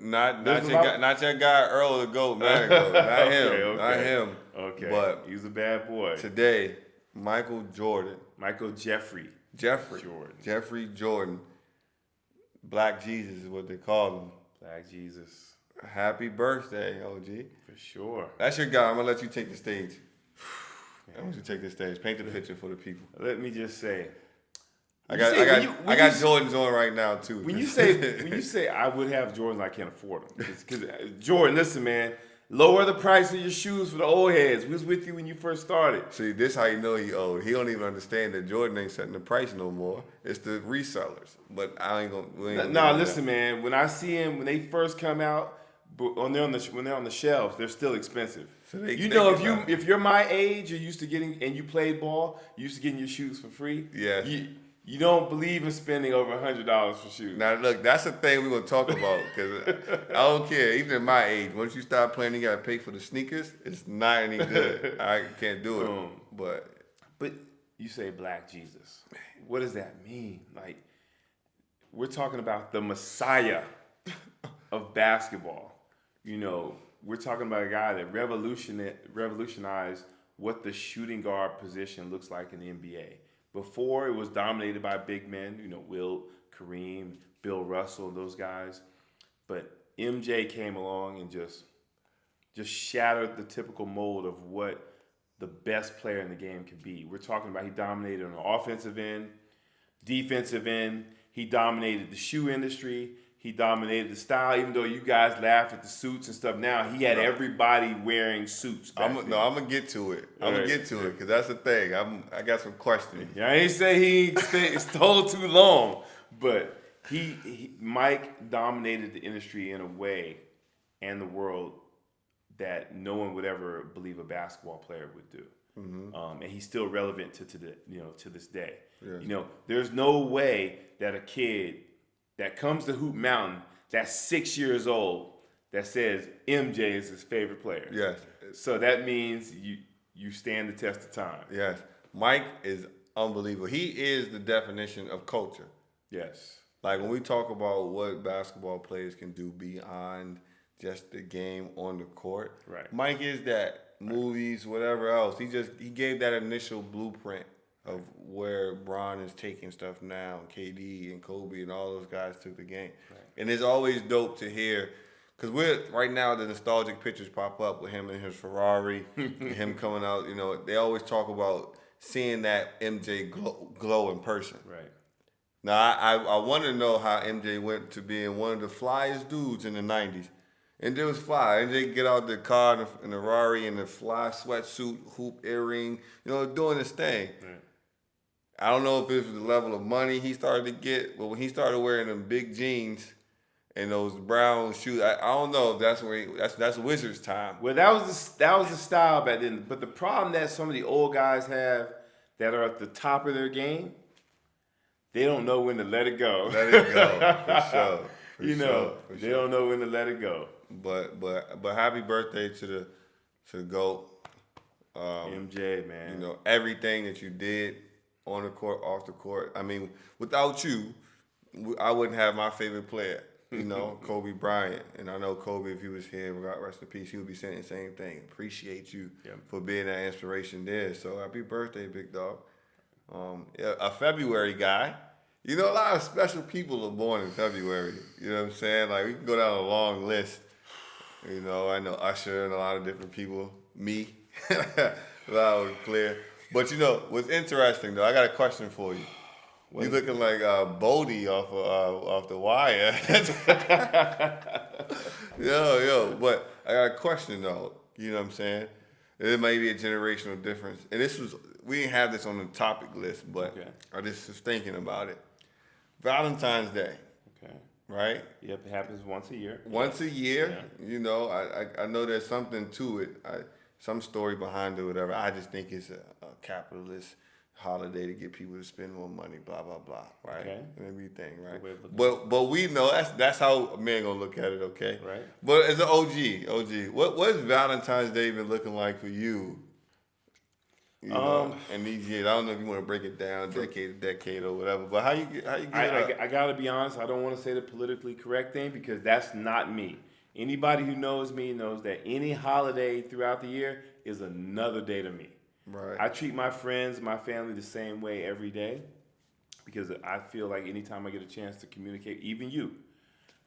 Not your guy Earl the GOAT, man. Not him. Okay. Not him. Okay. But he's a bad boy. today, Michael Jordan. Michael Jeffrey. Jeffrey Jordan. Black Jesus is what they call him. Black Jesus. Happy birthday, OG. For sure. That's your guy. I'm going to let you take the stage. I want you to take the stage. Paint the picture for the people. Let me just say. I got Jordans on right now too. When you say I would have Jordans, I can't afford them. Because Jordan, listen, man, lower the price of your shoes for the old heads. We was with you when you first started. See, this how you know he old. He don't even understand that Jordan ain't setting the price no more. It's the resellers. But I ain't gonna. Nah, listen, man. When I see him, when they first come out, when they're on the shelves, they're still expensive. So if you're my age, you're used to getting, and you played ball, you're used to getting your shoes for free. Yeah. You don't believe in spending over $100 for shoes. Now look, that's the thing we're gonna talk about because I don't care. Even at my age, once you start playing, you gotta pay for the sneakers. It's not any good. I can't do it. But you say Black Jesus. What does that mean? Like, we're talking about the Messiah of basketball. You know, we're talking about a guy that revolutionized what the shooting guard position looks like in the NBA. Before, it was dominated by big men, you know, Wilt, Kareem, Bill Russell, those guys. But MJ came along and just shattered the typical mold of what the best player in the game can be. We're talking about he dominated on the offensive end, defensive end. He dominated the shoe industry. He dominated the style, even though you guys laugh at the suits and stuff. Now he had everybody wearing suits. I'm gonna get to it. I'm gonna get to it because that's the thing. I got some questions. Yeah, I ain't say he stole too long, but Mike dominated the industry in a way and the world that no one would ever believe a basketball player would do. Mm-hmm. And he's still relevant to this day. Yes. You know, there's no way that a kid that comes to Hoop Mountain that's 6 years old that says MJ is his favorite player. Yes. So that means you stand the test of time. Yes. Mike is unbelievable. He is the definition of culture. Yes. Like when we talk about what basketball players can do beyond just the game on the court. Right. Mike is that. Movies, whatever else. He gave that initial blueprint of where Bron is taking stuff now. KD and Kobe and all those guys took the game. Right. And it's always dope to hear, because right now the nostalgic pictures pop up with him in his Ferrari, and him coming out. You know, they always talk about seeing that MJ glow in person. Right. Now, I want to know how MJ went to being one of the flyest dudes in the 90s. And it was fly. And they get out the car in the Rari in the fly sweatsuit, hoop earring, doing his thing. Right. I don't know if it was the level of money he started to get, but when he started wearing them big jeans and those brown shoes, I don't know if that's Wizards time. Well, that was the style back then. But the problem that some of the old guys have that are at the top of their game, they don't know when to let it go. Let it go, for sure. They don't know when to let it go. But happy birthday to the GOAT. MJ, man. You know, everything that you did on the court, off the court. I mean, without you, I wouldn't have my favorite player, Kobe Bryant. And I know Kobe, if he was here, rest in peace, he would be saying the same thing. Appreciate you for being that inspiration there. So happy birthday, big dog. A February guy. A lot of special people are born in February. You know what I'm saying? Like, we can go down a long list. I know Usher and a lot of different people. Me. Loud and clear. But, what's interesting, though, I got a question for you. You looking like Bodie off the wire. Yo. But I got a question, though. You know what I'm saying? There may be a generational difference. And we didn't have this on the topic list, but I just was thinking about it. Valentine's Day. Okay. Right? Yep, it happens once a year. Once a year. Yeah. I know there's something to it. Some story behind it or whatever. I just think it's a capitalist holiday to get people to spend more money, blah, blah, blah. Right? Okay. And everything, right? But we know that's how a man gonna look at it, okay? Right. But as an OG, what's Valentine's Day been looking like for you? And these years, I don't know if you want to break it down decade to decade or whatever, but how you get I gotta be honest, I don't want to say the politically correct thing because that's not me. Anybody who knows me knows that any holiday throughout the year is another day to me. Right. I treat my friends, my family the same way every day. because I feel like anytime I get a chance to communicate, even you,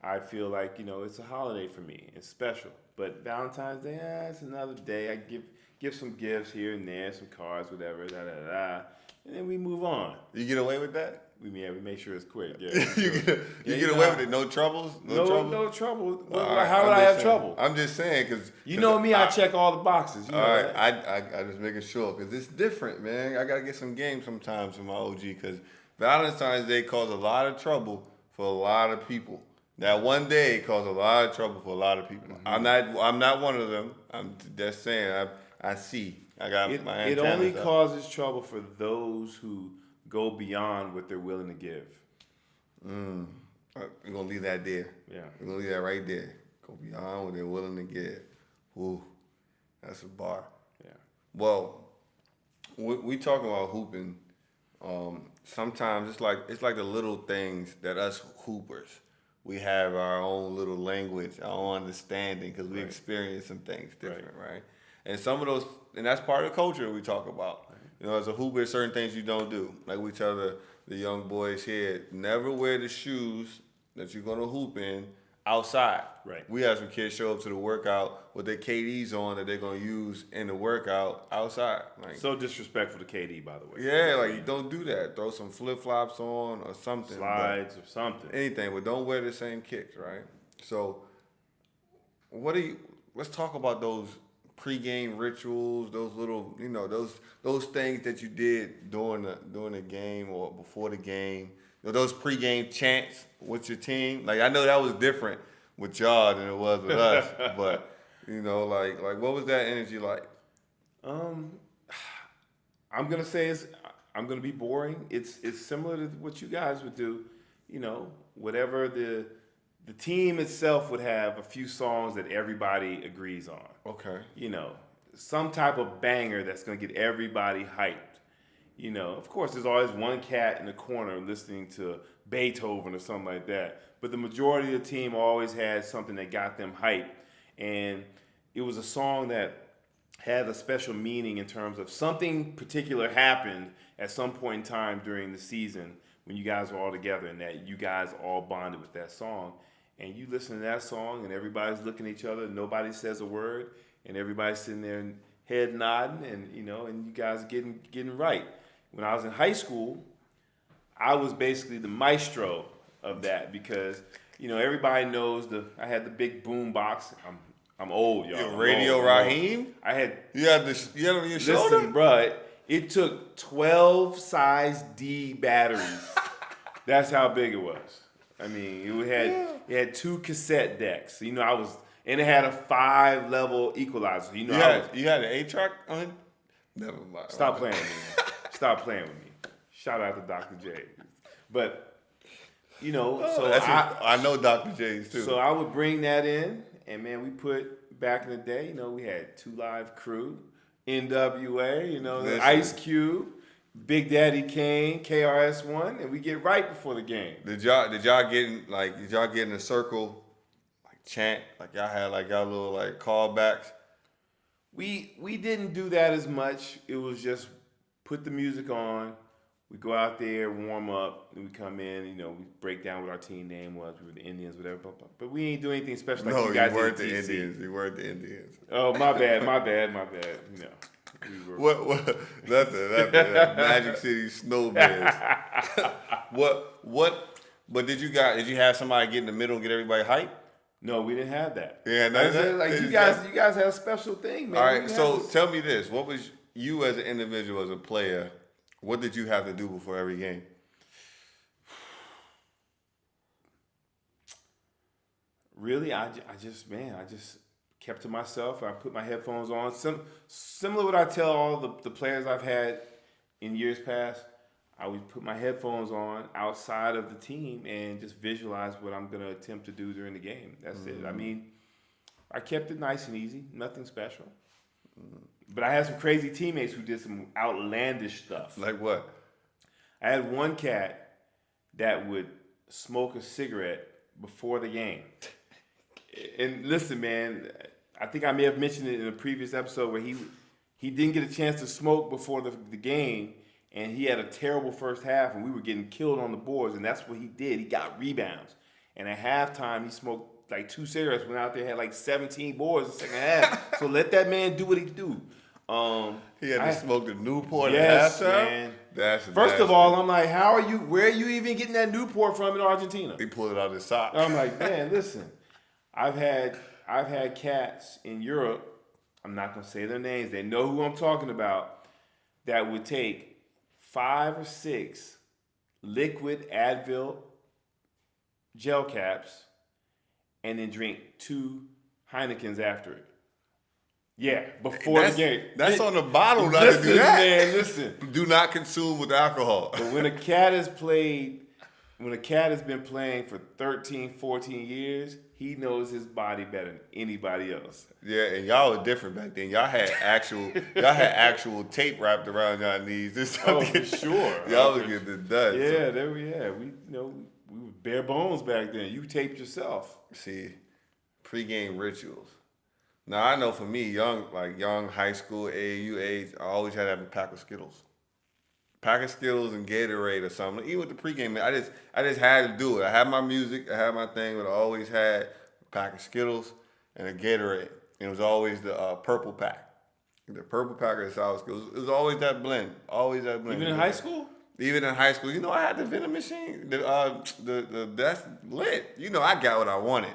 I feel like, it's a holiday for me. It's special. But Valentine's Day, it's another day. I give some gifts here and there, some cards, whatever, and then we move on. You get away with that? We make sure it's quick. Yeah, you get away with it? No troubles? No trouble? trouble. Right, How would I have trouble? I'm just saying because I check all the boxes. All right, I just making sure because it's different, man. I gotta get some game sometimes with my OG because Valentine's Day caused a lot of trouble for a lot of people. That one day caused a lot of trouble for a lot of people. Mm-hmm. I'm not one of them. I'm just saying I see. I got my antennas It only up. causes trouble for those who go beyond what they're willing to give. We're gonna leave that there. Yeah. We're gonna leave that right there. Go beyond what they're willing to give. Ooh, that's a bar. Yeah. Well, we talking about hooping. Sometimes it's like the little things that us hoopers, we have our own little language, our own understanding because we experience some things different, right? And some of those, and that's part of the culture we talk about. Right. As a hooper, certain things you don't do. Like we tell the young boys here, never wear the shoes that you're gonna hoop in outside. Right. We have some kids show up to the workout with their KDs on that they're gonna use in the workout outside. Like, so disrespectful to KD, by the way. yeah, like you don't do that. Throw some flip flops on or something. Slides or something. Anything, but don't wear the same kicks, right? So, let's talk about those pre-game rituals, those little, those things that you did during the game or before the game. Those pre-game chants with your team. Like I know that was different with y'all than it was with us, but like what was that energy like? I'm gonna say I'm gonna be boring. It's similar to what you guys would do. Whatever the team itself would have a few songs that everybody agrees on. Okay. Some type of banger that's gonna get everybody hyped. Of course, there's always one cat in the corner listening to Beethoven or something like that. But the majority of the team always had something that got them hyped. And it was a song that had a special meaning in terms of something particular happened at some point in time during the season when you guys were all together and that you guys all bonded with that song. And you listen to that song and everybody's looking at each other, nobody says a word, and everybody's sitting there and head nodding and and you guys getting right. When I was in high school, I was basically the maestro of that because, everybody knows I had the big boom box. I'm old, y'all. Your Radio Raheem? I had. You had it on your shoulder? Listen, bruh, it took 12 size D batteries. That's how big it was. I mean, it had 2 cassette decks. And it had a 5-level equalizer. You had an 8-track on it? Never mind. Stop playing with me. Stop playing with me. Shout out to Dr. J. But, I know Dr. J's too. So I would bring that in, and man, we put back in the day, we had 2 Live Crew, NWA, Ice Cube, Big Daddy Kane, KRS-One, and we get right before the game. Did y'all get in a circle, like chant, like y'all had like y'all little like callbacks? We didn't do that as much. It was just put the music on, we go out there, warm up, and we come in, we break down what our team name was. We were the Indians, whatever. But we ain't doing anything special like you guys did. No, you weren't the Indians. You weren't the Indians. Oh, my bad. What? Nothing. Magic City Snowbears. What? But did you have somebody get in the middle and get everybody hyped? No, we didn't have that. Yeah, you guys had a special thing, man. All right, so tell me this: what was you as an individual, as a player? What did you have to do before every game? Really, I just kept to myself. I put my headphones on. Similar to what I tell all the players I've had in years past. I would put my headphones on outside of the team and just visualize what I'm going to attempt to do during the game. That's it. I mean, I kept it nice and easy. Nothing special. But I had some crazy teammates who did some outlandish stuff. Like what? I had one cat that would smoke a cigarette before the game. And listen, man, I think I may have mentioned it in a previous episode where he didn't get a chance to smoke before the game, and he had a terrible first half, and we were getting killed on the boards, and that's what he did. He got rebounds, and at halftime he smoked like 2 cigarettes. Went out there, had like 17 boards in the second half. So let that man do what he do. He had to smoke the Newport yes, at halftime. Man. That's First of all, I'm like, how are you? Where are you even getting that Newport from in Argentina? He pulled it out of his sock. I'm like, man, listen, I've had cats in Europe. I'm not gonna say their names. They know who I'm talking about. That would take 5 or 6 liquid Advil gel caps and then drink 2 Heinekens after it. Yeah, before the game. That's on the bottle not to do that. Man, listen. Do not consume with alcohol. But when a cat has been playing for 13, 14 years, he knows his body better than anybody else. Yeah, and y'all were different back then. Y'all had actual tape wrapped around y'all knees. This Oh, for sure. Y'all would get the dust. Yeah, we were bare bones back then. You taped yourself. See, pregame rituals. Now I know for me, young high school, AAU age, I always had to have a pack of Skittles. Pack of Skittles and Gatorade or something. Even with the pregame, I just had to do it. I had my music, I had my thing, but I always had a pack of Skittles and a Gatorade. And it was always the purple pack. The purple pack of the sour Skittles. It was always that blend. Always that blend. Even in high school? Even in high school. You know, I had the vending machine. That's lit. You know, I got what I wanted.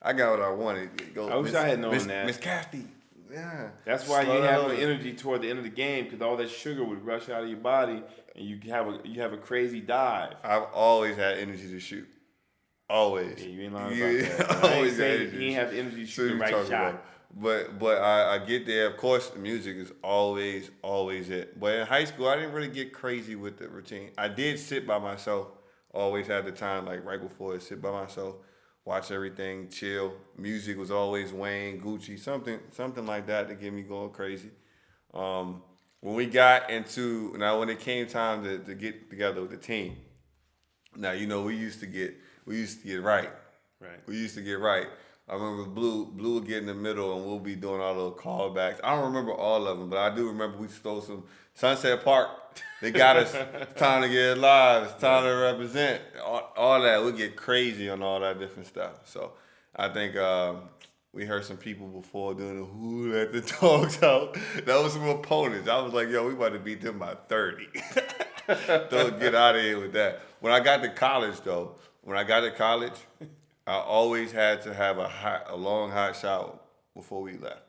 I wish I had known that. Miss Casty. Yeah. That's why you have no energy toward the end of the game, because all that sugar would rush out of your body and you have a crazy dive. I've always had energy to shoot. Always. Yeah, you ain't lying about that. I ain't saying you ain't have the energy to shoot the right shot. But I get there. Of course, music is always it. But in high school, I didn't really get crazy with the routine. I did sit by myself. Always had the time, like right before, sit by myself. Watch everything, chill. Music was always Wayne, Gucci, something like that to get me going crazy. When it came time to get together with the team, now you know we used to get right. Right. We used to get right. I remember Blue would get in the middle and we'll be doing our little callbacks. I don't remember all of them, but I do remember we stole some Sunset Park. They got us. It's time to get live. It's time to represent. All that. We get crazy on all that different stuff. So I think we heard some people before doing the who let the dogs out. That was some opponents. I was like, yo, we about to beat them by 30. Don't get out of here with that. When I got to college, I always had to have a long hot shower before we left.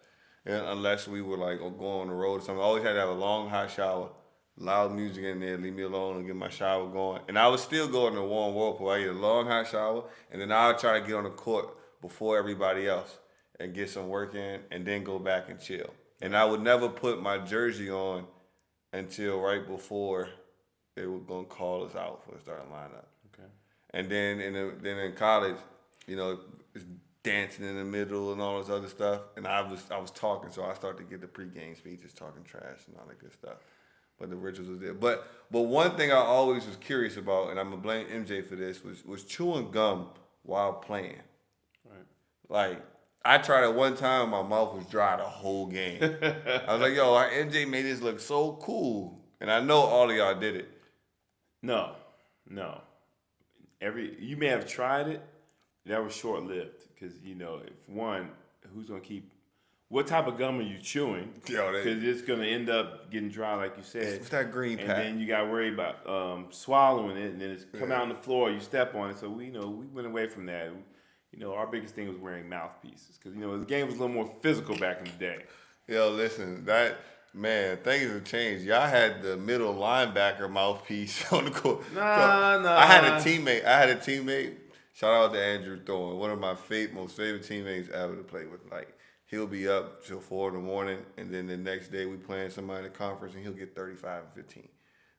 And unless we were like going on the road or something, I always had to have a long hot shower, loud music in there, leave me alone and get my shower going. And I would still go in the warm whirlpool. I get a long hot shower, and then I would try to get on the court before everybody else and get some work in, and then go back and chill. And I would never put my jersey on until right before they were gonna call us out for the starting lineup. Okay. And then in college, you know, it's dancing in the middle and all this other stuff. And I was talking, so I started to get the pregame speeches, talking trash and all that good stuff. But the rituals was there. But one thing I always was curious about, and I'm gonna blame MJ for this, was chewing gum while playing. Right. Like, I tried it one time, my mouth was dry the whole game. I was like, yo, MJ made this look so cool. And I know all of y'all did it. No. You may have tried it. That was short-lived, because, you know, who's going to keep, what type of gum are you chewing? Because it's going to end up getting dry, like you said. It's that green pack. And then you got to worry about swallowing it, and then it's come out on the floor, you step on it. So, we went away from that. You know, our biggest thing was wearing mouthpieces, because, the game was a little more physical back in the day. Yo, listen, things have changed. Y'all had the middle linebacker mouthpiece on the court. Nah. I had a teammate. Shout out to Andrew Thorne, one of my most favorite teammates ever to play with. Like, he'll be up till 4 a.m, and then the next day we playing somebody in the conference, and he'll get 35 and 15.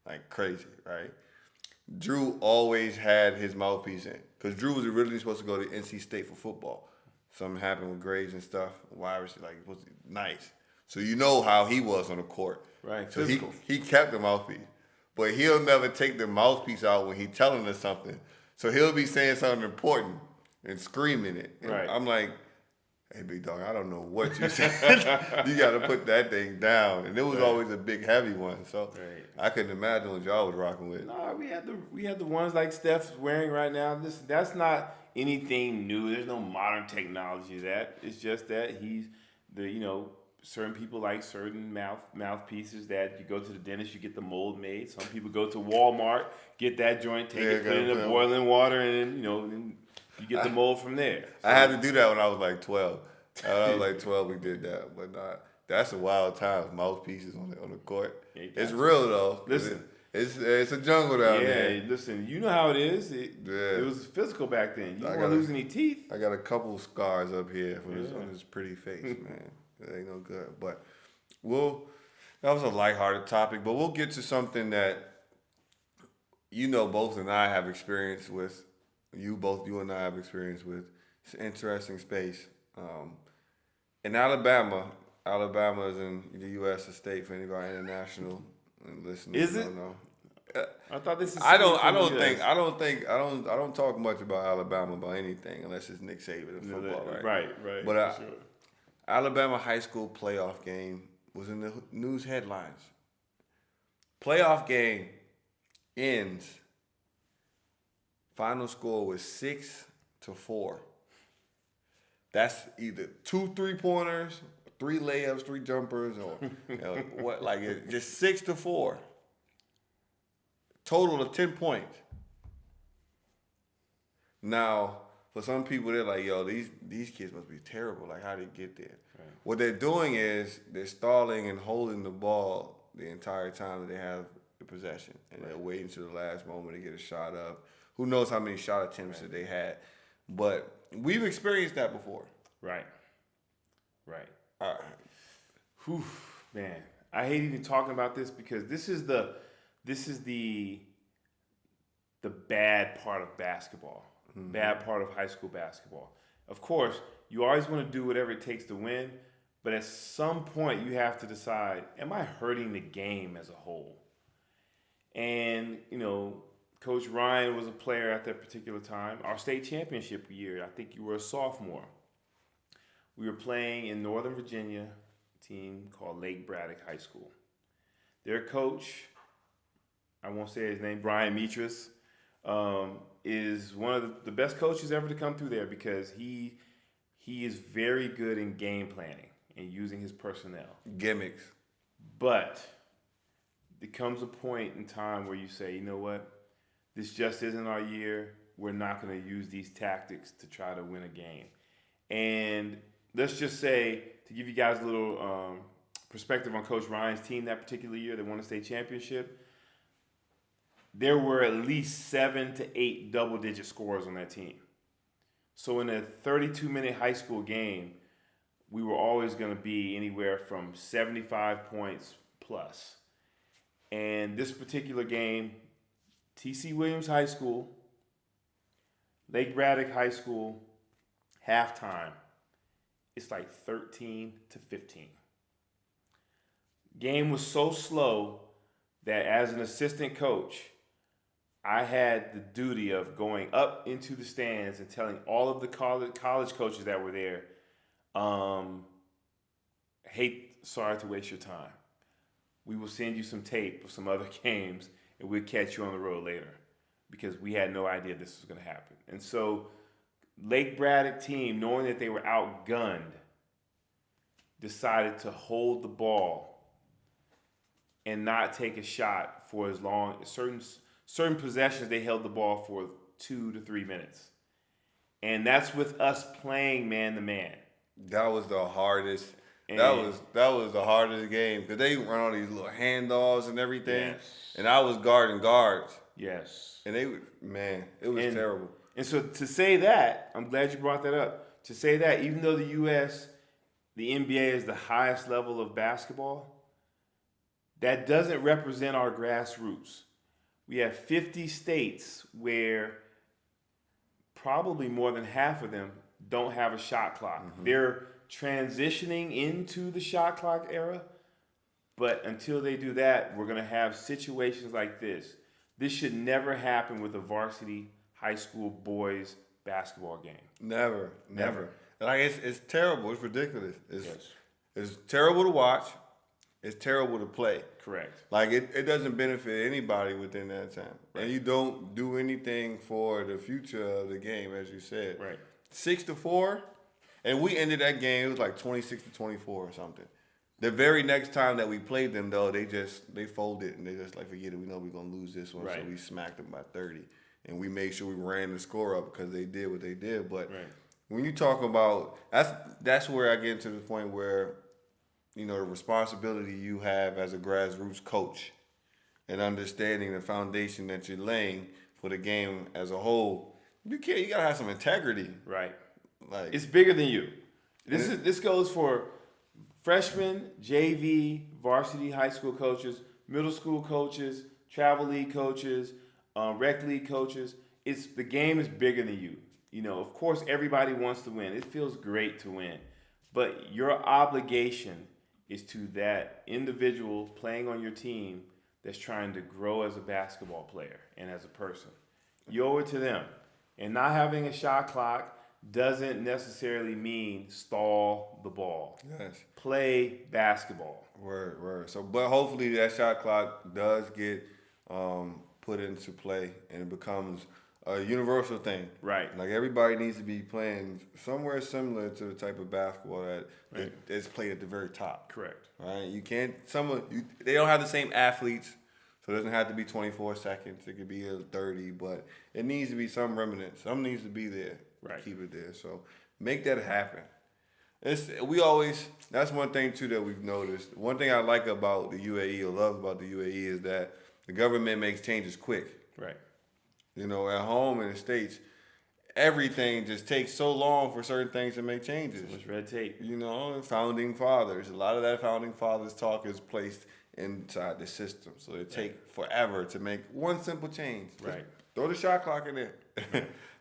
Like, crazy, right? Drew always had his mouthpiece in, because Drew was originally supposed to go to NC State for football. Something happened with grades and stuff. Why was it was nice? So you know how he was on the court. Right, so physical. He kept the mouthpiece. But he'll never take the mouthpiece out when he's telling us something. So he'll be saying something important and screaming it. And right. I'm like, Hey, big dog, I don't know what you said. You got to put that thing down. And it was always a big, heavy one. So I couldn't imagine what y'all was rocking with. No, we had the ones like Steph's wearing right now. That's not anything new. There's no modern technology. It's just that certain people like certain mouthpieces that you go to the dentist, you get the mold made. Some people go to Walmart, get that joint, put it in the boiling water, and then you get the mold from there. So, I had to do that when I was like 12. When I was like 12, we did that. But that's a wild time. Mouthpieces on the court. It's real though. Listen, it's a jungle down there. Yeah, listen, you know how it is. It was physical back then. You don't want to lose any teeth. I got a couple scars up here on this pretty face, man. It ain't no good. But that was a lighthearted topic. But we'll get to something that both and I have experience with. You and I have experience with. It's an interesting space. In Alabama is in the U.S. a state for anybody international and listeners. Is it? Don't know. I thought this is. I don't talk much about Alabama about anything unless it's Nick Saban and football, right? Right. But Alabama high school playoff game was in the news headlines. Playoff game ends. Final score was 6-4. That's either 2 3-pointers, 3 layups, 3 jumpers, or just 6-4. Total of 10 points. Now, for some people, they're like, yo, these kids must be terrible. Like, how did they get there? Right. What they're doing is they're stalling and holding the ball the entire time that they have the possession. And they're waiting to the last moment to get a shot up. Who knows how many shot attempts that they had. But we've experienced that before. Right. Whew, man, I hate even talking about this because this is the bad part of basketball, bad part of high school basketball. Of course, you always want to do whatever it takes to win, but at some point you have to decide, am I hurting the game as a whole? And, Coach Ryan was a player at that particular time. Our state championship year, I think you were a sophomore. We were playing in Northern Virginia, a team called Lake Braddock High School. Their coach, I won't say his name, Brian Metris, is one of the best coaches ever to come through there because he is very good in game planning and using his personnel. Gimmicks. But there comes a point in time where you say, you know what? This just isn't our year. We're not going to use these tactics to try to win a game. And let's just say, to give you guys a little perspective on Coach Ryan's team that particular year, they won the state championship, there were at least 7 to 8 double-digit scorers on that team. So in a 32-minute high school game, we were always going to be anywhere from 75 points plus. And this particular game, T.C. Williams High School, Lake Braddock High School, halftime, it's like 13-15. Game was so slow that as an assistant coach, I had the duty of going up into the stands and telling all of the college coaches that were there, sorry to waste your time. We will send you some tape of some other games and we'll catch you on the road later because we had no idea this was going to happen. And so Lake Braddock team, knowing that they were outgunned, decided to hold the ball and not take a shot for as long. Certain possessions they held the ball for 2 to 3 minutes. And that's with us playing man to man. That was the hardest. That was the hardest game because they run all these little handoffs and everything. Yes. And I was guarding guards. Yes. And it was terrible. And so to say that, I'm glad you brought that up. To say that even though the U.S., the NBA is the highest level of basketball, that doesn't represent our grassroots. We have 50 states where probably more than half of them don't have a shot clock. Mm-hmm. They're transitioning into the shot clock era, but until they do that, we're going to have situations like this. This should never happen with a varsity high school boys basketball game. Never. Like it's terrible. It's ridiculous. Yes. It's terrible to watch. It's terrible to play. Correct. Like it doesn't benefit anybody within that time. Right. And you don't do anything for the future of the game, as you said. Right. 6-4, and we ended that game. It was like 26-24 or something. The very next time that we played them, though, they folded and they just like forget it. We know we're gonna lose this one, Right. so we smacked them by 30, and we made sure we ran the score up because they did what they did. But Right. when you talk about that's where I get to the point where, you know, the responsibility you have as a grassroots coach and understanding the foundation that you're laying for the game as a whole. You gotta have some integrity. Right. Like It's bigger than you. This goes for freshmen, JV, varsity high school coaches, middle school coaches, travel league coaches, rec league coaches. The game is bigger than you. You know, of course, everybody wants to win. It feels great to win, but your obligation is to that individual playing on your team that's trying to grow as a basketball player and as a person. You owe it to them. And not having a shot clock doesn't necessarily mean stall the ball. yes. Play basketball. Word. So, but hopefully that shot clock does get put into play and it becomes a universal thing. Right. Like everybody needs to be playing somewhere similar to the type of basketball that is played at the very top. Correct. Right. You can't. They don't have the same athletes, so it doesn't have to be 24 seconds. It could be 30, but it needs to be some remnant. Something needs to be there. Right. To keep it there. So make that happen. That's one thing too that we've noticed. One thing I like about the UAE or love about the UAE is that the government makes changes quick. Right. You know, at home in the States, everything just takes so long for certain things to make changes. So much red tape. You know, founding fathers. A lot of that founding fathers talk is placed inside the system. So it take forever to make one simple change. Just Right. throw the shot clock in there.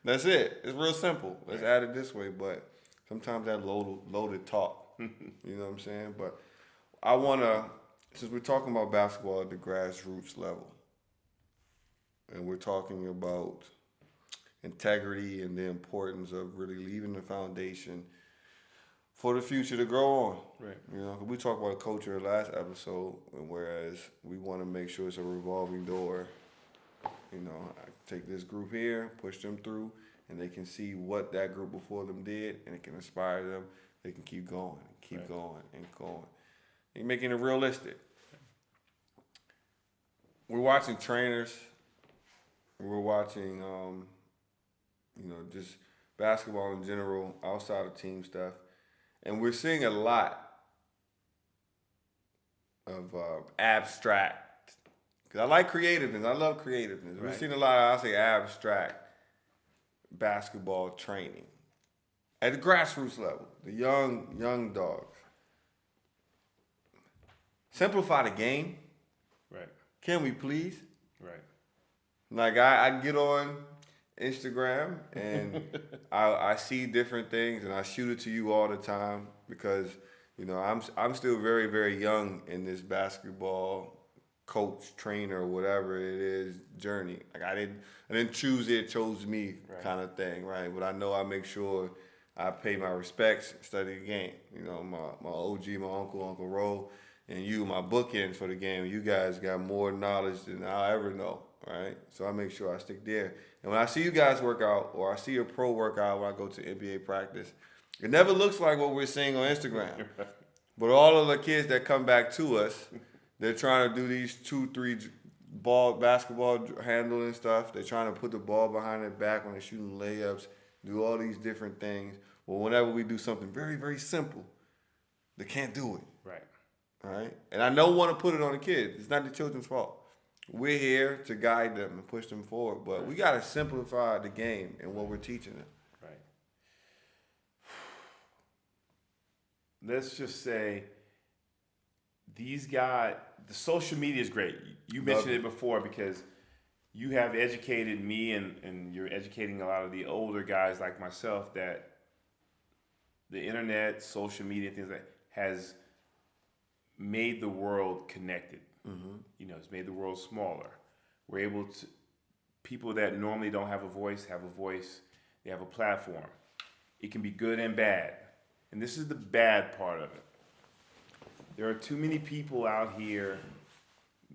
That's it. It's real simple. Let's add it this way. But sometimes that loaded talk. You know what I'm saying? But I want to, since we're talking about basketball at the grassroots level, and we're talking about integrity and the importance of really leaving the foundation for the future to grow on. Right. You know, 'cause we talked about culture last episode, and whereas we want to make sure it's a revolving door. You know, I take this group here, push them through, and they can see what that group before them did, and it can inspire them. They can keep going, Right. going, and going. You're making it realistic. We're watching trainers. We're watching, you know, just basketball in general, outside of team stuff. And we're seeing a lot of abstract. Because I like creativeness. I love creativeness. We're Right. seeing a lot of, I'll say, abstract basketball training. At the grassroots level, the young dogs. Simplify the game. Right. Can we please? Right. Like I get on Instagram and I see different things and I shoot it to you all the time because you know I'm still very very young in this basketball coach trainer whatever it is journey. Like I didn't choose it chose me Right. kind of thing, right? But I know I make sure I pay my respects, study the game. You know my OG, my Uncle Ro, and you my bookends for the game. You guys got more knowledge than I'll ever know. Right, so I make sure I stick there. And when I see you guys work out, or I see a pro workout when I go to NBA practice, it never looks like what we're seeing on Instagram. But all of the kids that come back to us, they're trying to do these 2-3 basketball handling stuff. They're trying to put the ball behind their back when they're shooting layups, do all these different things. Well, whenever we do something very, very simple, they can't do it. Right. All right, and I don't want to put it on the kids. It's not the children's fault. We're here to guide them and push them forward, but we got to simplify the game and what we're teaching them. Right. Let's just say these guys, the social media is great. You mentioned it before because you have educated me and you're educating a lot of the older guys like myself that the internet, social media, things like has made the world connected. Mm-hmm. You know, it's made the world smaller. We're able to, people that normally don't have a voice, they have a platform. It can be good and bad. And this is the bad part of it. There are too many people out here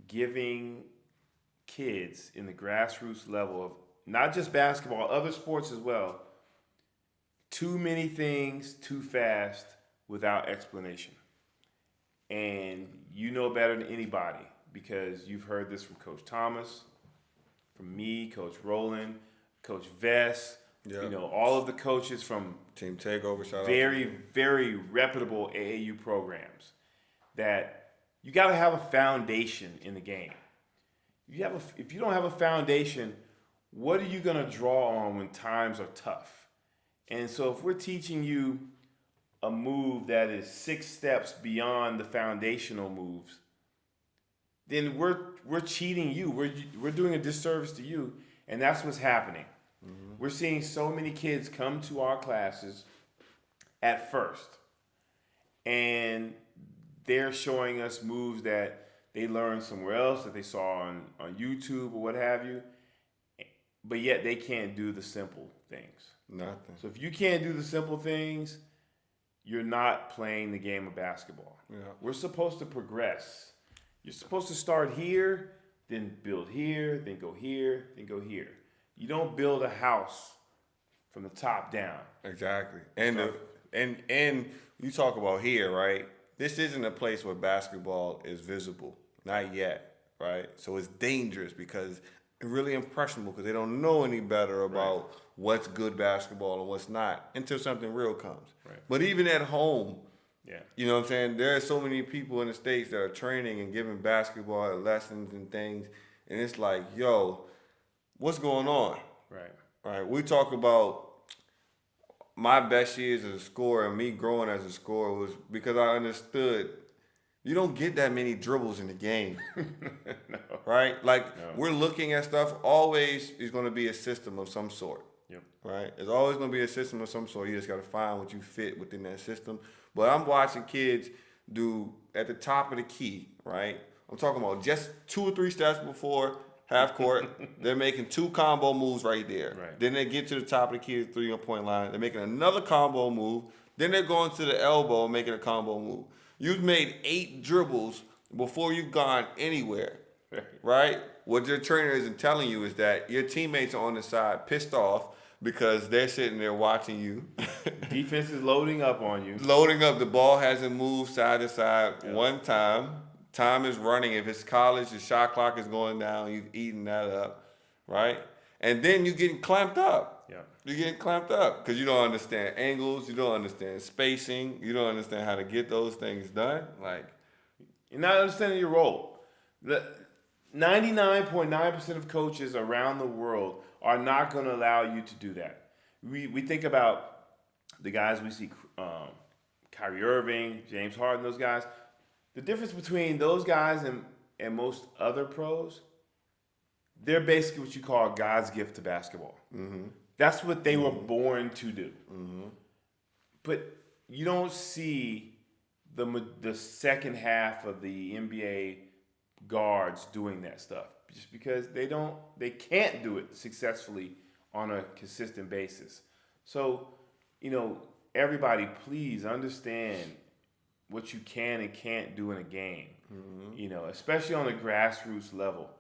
giving kids in the grassroots level of not just basketball, other sports as well, too many things too fast without explanation. And you know better than anybody because you've heard this from Coach Thomas, from me, Coach Rowland, Coach Vess, all of the coaches from Team Takeover, shout out. Very reputable AAU programs that you got to have a foundation in the game. If you don't have a foundation, what are you going to draw on when times are tough? And so if we're teaching you a move that is 6 steps beyond the foundational moves, then we're cheating you. We're doing a disservice to you, and that's what's happening. Mm-hmm. We're seeing so many kids come to our classes at first, and they're showing us moves that they learned somewhere else, that they saw on YouTube or what have you, but yet they can't do the simple things. Nothing. So if you can't do the simple things, you're not playing the game of basketball. Yeah. We're supposed to progress. You're supposed to start here, then build here, then go here, then go here. You don't build a house from the top down. Exactly. And you talk about here, right? This isn't a place where basketball is visible. Not yet, right? So it's dangerous because it's really impressionable because they don't know any better about what's good basketball and what's not until something real comes. Right. But even at home, you know what I'm saying? There are so many people in the States that are training and giving basketball lessons and things. And it's like, yo, what's going on? Right. We talk about my best years as a scorer and me growing as a scorer was because I understood you don't get that many dribbles in the game. No. Right? Like, we're looking at stuff, always is going to be a system of some sort. Yep. Right? There's always going to be a system of some sort. You just got to find what you fit within that system. But I'm watching kids do at the top of the key, right? I'm talking about just 2 or 3 steps before half court. They're making 2 combo moves right there. Right. Then they get to the top of the key, 3-point line. They're making another combo move. Then they're going to the elbow and making a combo move. You've made 8 dribbles before you've gone anywhere, right? What your trainer isn't telling you is that your teammates are on the side pissed off because they're sitting there watching you. Defense is loading up on you. Loading up. The ball hasn't moved side to side one time. Time is running. If it's college, the shot clock is going down. You've eaten that up, right? And then you're getting clamped up. Yeah. You're getting clamped up because you don't understand angles. You don't understand spacing. You don't understand how to get those things done. Like, you're not understanding your role. The 99.9% of coaches around the world are not going to allow you to do that. We think about the guys we see, Kyrie Irving, James Harden, those guys. The difference between those guys and most other pros, they're basically what you call God's gift to basketball. Mm-hmm. That's what they were born to do. Mm-hmm. But you don't see the second half of the NBA guards doing that stuff just because they can't do it successfully on a consistent basis. So, everybody, please understand what you can and can't do in a game. Mm-hmm. Especially on the grassroots level.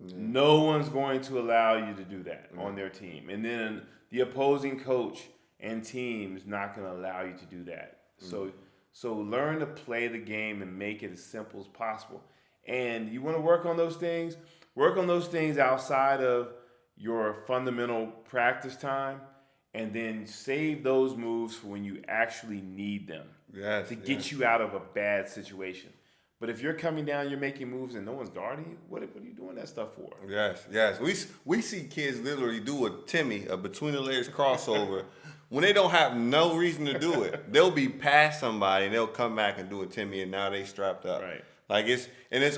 Mm-hmm. No one's going to allow you to do that on their team. And then the opposing coach and team is not going to allow you to do that. Mm-hmm. So learn to play the game and make it as simple as possible. And you want to work on those things outside of your fundamental practice time, and then save those moves for when you actually need them to get you out of a bad situation. But if you're coming down, you're making moves, and no one's guarding you, what are you doing that stuff for? Yes. We see kids literally do a Timmy, a between-the-legs crossover, when they don't have no reason to do it. They'll be past somebody, and they'll come back and do a Timmy, and now they strapped up. Right. Like it's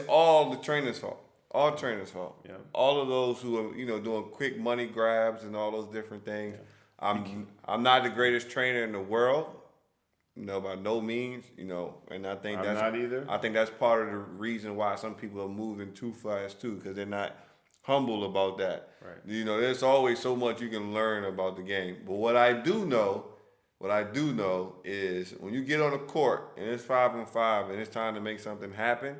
all the trainer's fault. All trainers' fault. Yeah. All of those who are, doing quick money grabs and all those different things. Yeah. I'm not the greatest trainer in the world, by no means, and I think I'm not either. I think that's part of the reason why some people are moving too fast too, because they're not humble about that. Right. You know, there's always so much you can learn about the game. But what I do know is when you get on the court and it's 5-on-5 and it's time to make something happen,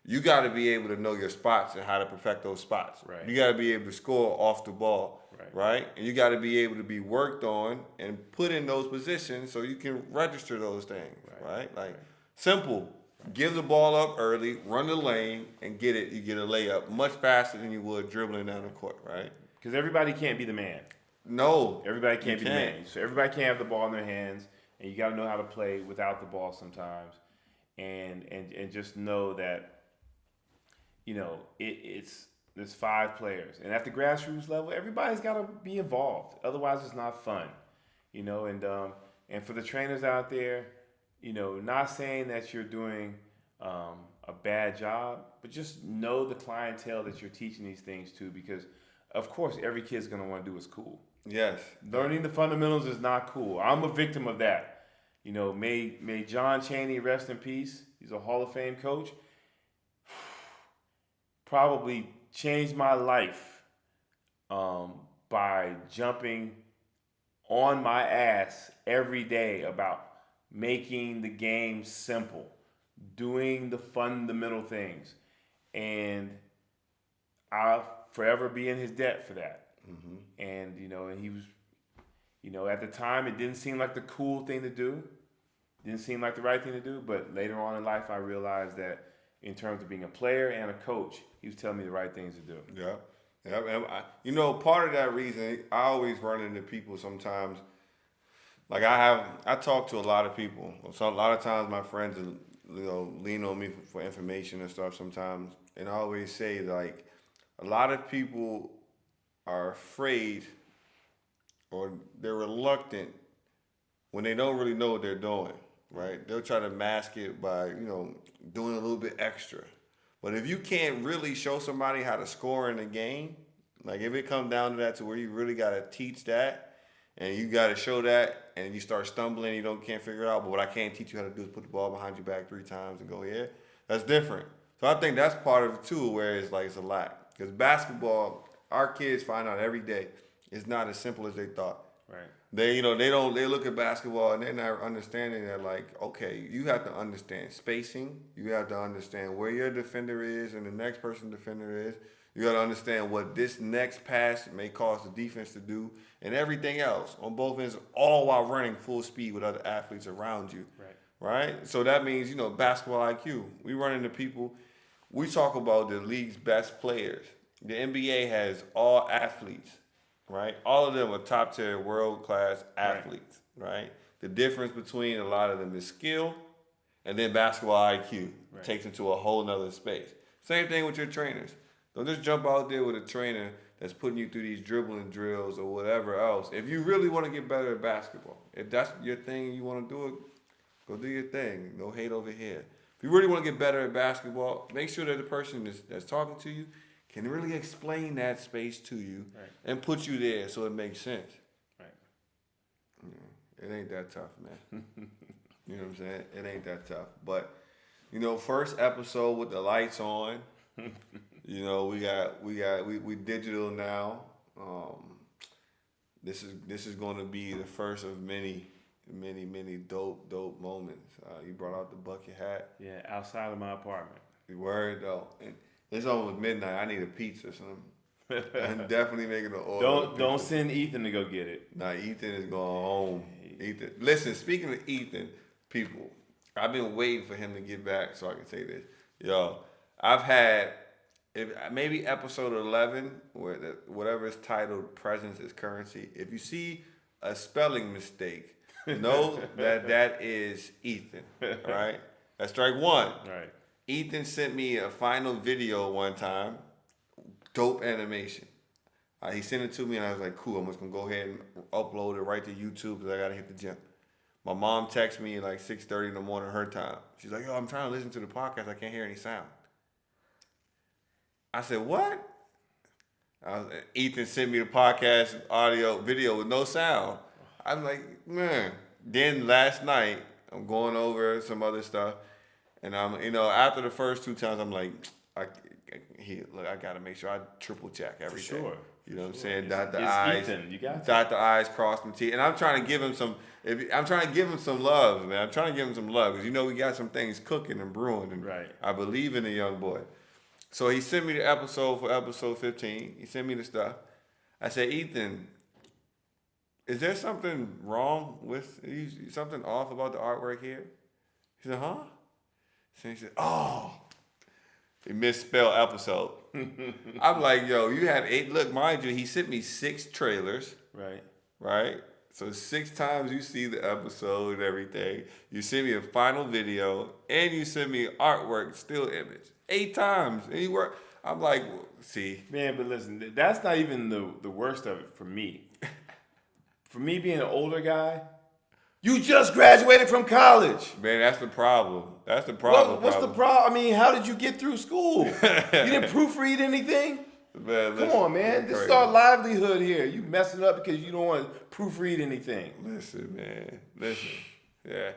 you got to be able to know your spots and how to perfect those spots. Right. You got to be able to score off the ball, Right. right? And you got to be able to be worked on and put in those positions so you can register those things, right? Like simple. Give the ball up early, run the lane, and get it. You get a layup much faster than you would dribbling down the court, right? Because everybody can't be the man. No, Everybody can't be the man. So everybody can't have the ball in their hands, and you got to know how to play without the ball sometimes, and just know that, you know, there's 5 players, and at the grassroots level, everybody's got to be involved. Otherwise, it's not fun, you know. And for the trainers out there, you know, not saying that you're doing a bad job, but just know the clientele that you're teaching these things to, because of course every kid's gonna want to do what's cool. Yes. Learning the fundamentals is not cool. I'm a victim of that. You know, may John Chaney rest in peace. He's a Hall of Fame coach. Probably changed my life by jumping on my ass every day about making the game simple, doing the fundamental things. And I'll forever be in his debt for that. Mm-hmm. And, you know, and he was, you know, at the time it didn't seem like the cool thing to do. Didn't seem like the right thing to do. But later on in life, I realized that in terms of being a player and a coach, he was telling me the right things to do. Yeah. And you know, part of that reason, I always run into people sometimes. Like I talk to a lot of people. So a lot of times my friends, you know, lean on me for information and stuff sometimes. And I always say, like, a lot of people are afraid or they're reluctant when they don't really know what they're doing, right? They'll try to mask it by, you know, doing a little bit extra. But if you can't really show somebody how to score in a game, like if it comes down to that, to where you really got to teach that, and you got to show that, and you start stumbling, you can't figure it out. But what I can't teach you how to do is put the ball behind your back 3 times and go here. That's different. So I think that's part of it too, where it's like it's a lack. Because basketball, our kids find out every day, it's not as simple as they thought. Right. They look at basketball and they're not understanding that, like, okay, you have to understand spacing. You have to understand where your defender is and the next person's defender is. You got to understand what this next pass may cause the defense to do, and everything else on both ends, all while running full speed with other athletes around you. Right? So that means, you know, basketball IQ. We run into people. We talk about the league's best players. The NBA has all athletes, right? All of them are top tier, world class athletes, right? The difference between a lot of them is skill, and then basketball IQ takes them to a whole nother space. Same thing with your trainers. Don't just jump out there with a trainer that's putting you through these dribbling drills or whatever else. If you really want to get better at basketball, if that's your thing and you want to do it, go do your thing. No hate over here. If you really want to get better at basketball, make sure that the person that's talking to you can really explain that space to you and put you there so it makes sense. Right. Yeah, it ain't that tough, man. You know what I'm saying? It ain't that tough. But, you know, first episode with the lights on. You know, we digital now. This is going to be the first of many dope moments. You brought out the bucket hat. Yeah, outside of my apartment. Word though. And it's almost midnight. I need a pizza, so I'm definitely making an order. Don't send Ethan to go get it. Nah, Ethan is going home. Ethan. Listen, speaking of Ethan, people, I've been waiting for him to get back so I can say this. Yo, I've had maybe episode 11, where whatever is titled "Presence is Currency." If you see a spelling mistake, know that is Ethan. All right, that's strike one. Right. Ethan sent me a final video one time, dope animation. He sent it to me and I was like, cool, I'm just gonna go ahead and upload it right to YouTube because I gotta hit the gym. My mom texted me at like 6:30 in the morning her time. She's like, yo, I'm trying to listen to the podcast, I can't hear any sound. I said, what? Ethan sent me the podcast audio video with no sound. I'm like, man. Then last night, I'm going over some other stuff. And I'm, after the first 2 times, I'm like, I got to make sure I triple check everything. sure. You know what I'm saying? It's Dot the I's. Ethan. You got to. Dot the I's, cross the T. And I'm trying to give him some. I'm trying to give him some love, man. I'm trying to give him some love because we got some things cooking and brewing, and Right. I believe in the young boy. So he sent me the episode for episode 15. He sent me the stuff. I said, Ethan, is there something wrong with something off about the artwork here? He said, huh? So he said, oh. He misspelled episode. I'm like, yo, you had 8. Look, mind you, he sent me 6 trailers. Right? So 6 times you see the episode and everything. You sent me a final video, and you sent me artwork, still image. 8 times. And you work. I'm like, well, see. Man, but listen, that's not even the worst of it for me. For me being an older guy, you just graduated from college. Man, that's the problem. That's the problem. What's the problem? I mean, how did you get through school? You didn't proofread anything? Man, listen, come on, man. This is our livelihood here. You messing up because you don't want to proofread anything. Listen, man. Listen. Yeah.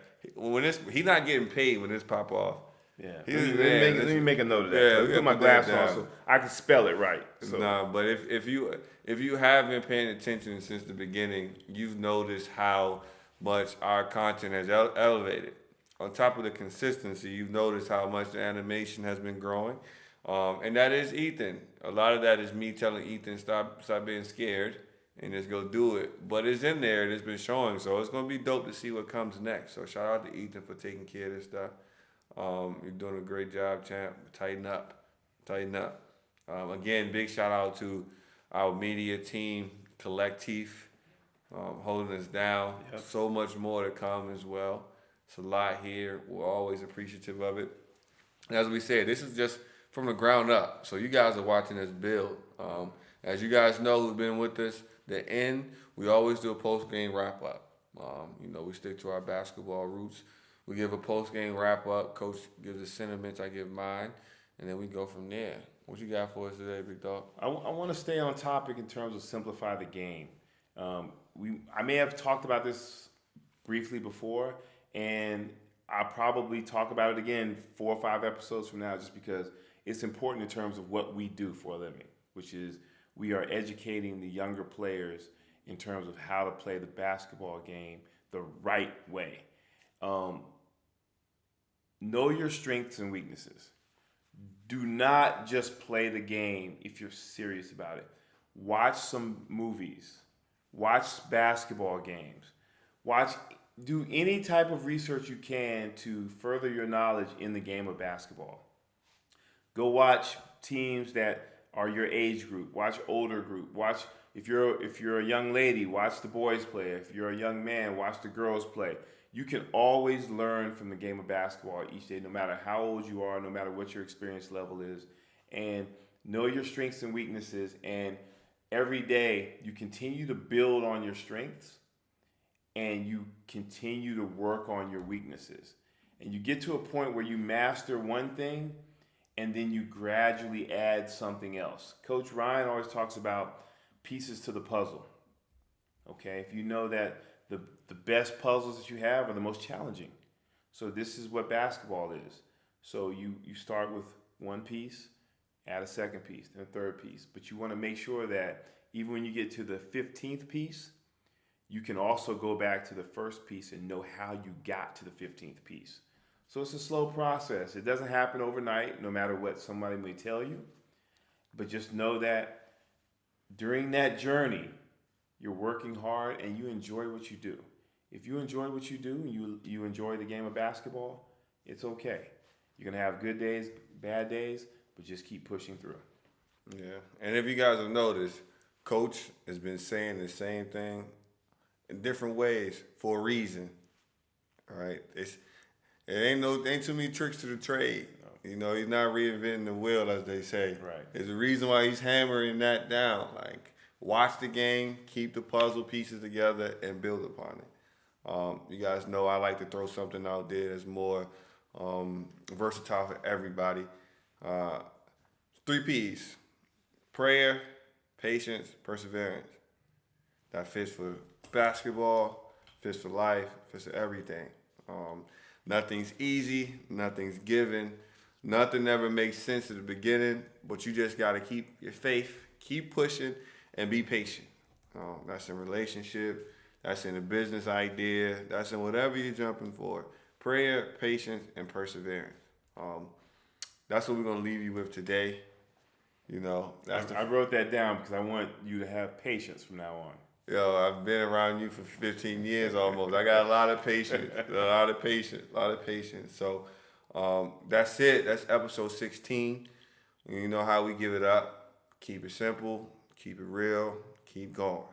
He's not getting paid when this pop off. Yeah. Let me make a note of that. Yeah, put my glasses on so I can spell it right. So. No, but if you have been paying attention since the beginning, you've noticed how much our content has elevated. On top of the consistency, you've noticed how much the animation has been growing. And that is Ethan. A lot of that is me telling Ethan, stop being scared and just go do it. But it's in there and it's been showing. So it's going to be dope to see what comes next. So shout out to Ethan for taking care of this stuff. You're doing a great job, champ. Tighten up. Again, big shout out to our media team, Collective, holding us down. Yep. So much more to come as well. It's a lot here. We're always appreciative of it. And as we said, this is just from the ground up. So you guys are watching us build. As you guys know who've been with us, the end, we always do a post-game wrap-up. We stick to our basketball roots. We give a post-game wrap-up. Coach gives the sentiments. I give mine. And then we go from there. What you got for us today, big dog? I want to stay on topic in terms of simplify the game. I may have talked about this briefly before, and I'll probably talk about it again 4 or 5 episodes from now just because it's important in terms of what we do for a living, which is we are educating the younger players in terms of how to play the basketball game the right way. Know your strengths and weaknesses. Do not just play the game if you're serious about it. Watch some movies. Watch basketball games. Do any type of research you can to further your knowledge in the game of basketball. Go watch teams that are your age group. Watch older group. Watch if you're a young lady, watch the boys play. If you're a young man, watch the girls play. You can always learn from the game of basketball each day, no matter how old you are, no matter what your experience level is. And know your strengths and weaknesses. And every day you continue to build on your strengths and you continue to work on your weaknesses. And you get to a point where you master one thing and then you gradually add something else. Coach Ryan always talks about pieces to the puzzle. Okay, if you know that the best puzzles that you have are the most challenging. So this is what basketball is. So you start with one piece, add a second piece, then a third piece. But you want to make sure that even when you get to the 15th piece, you can also go back to the first piece and know how you got to the 15th piece. So it's a slow process. It doesn't happen overnight, no matter what somebody may tell you. But just know that during that journey, you're working hard and you enjoy what you do. If you enjoy what you do and you enjoy the game of basketball, it's okay. You're going to have good days, bad days, but just keep pushing through. Yeah. And if you guys have noticed, Coach has been saying the same thing in different ways for a reason. All right? It ain't too many tricks to the trade. No. He's not reinventing the wheel, as they say. Right. There's a reason why he's hammering that down. Like, watch the game, keep the puzzle pieces together, and build upon it. You guys know I like to throw something out there that's more versatile for everybody. 3 P's: prayer, patience, perseverance. That fits for basketball, fits for life, fits for everything. Nothing's easy, nothing's given, Nothing ever makes sense at the beginning, but you just got to keep your faith, keep pushing, and be patient. That's in relationship. That's in a business idea. That's in whatever you're jumping for. Prayer, patience, and perseverance. That's what we're going to leave you with today. You know, I wrote that down because I want you to have patience from now on. Yo, I've been around you for 15 years almost. I got a lot of patience, a lot of patience. So that's it. That's episode 16. You know how we give it up. Keep it simple, keep it real, keep going.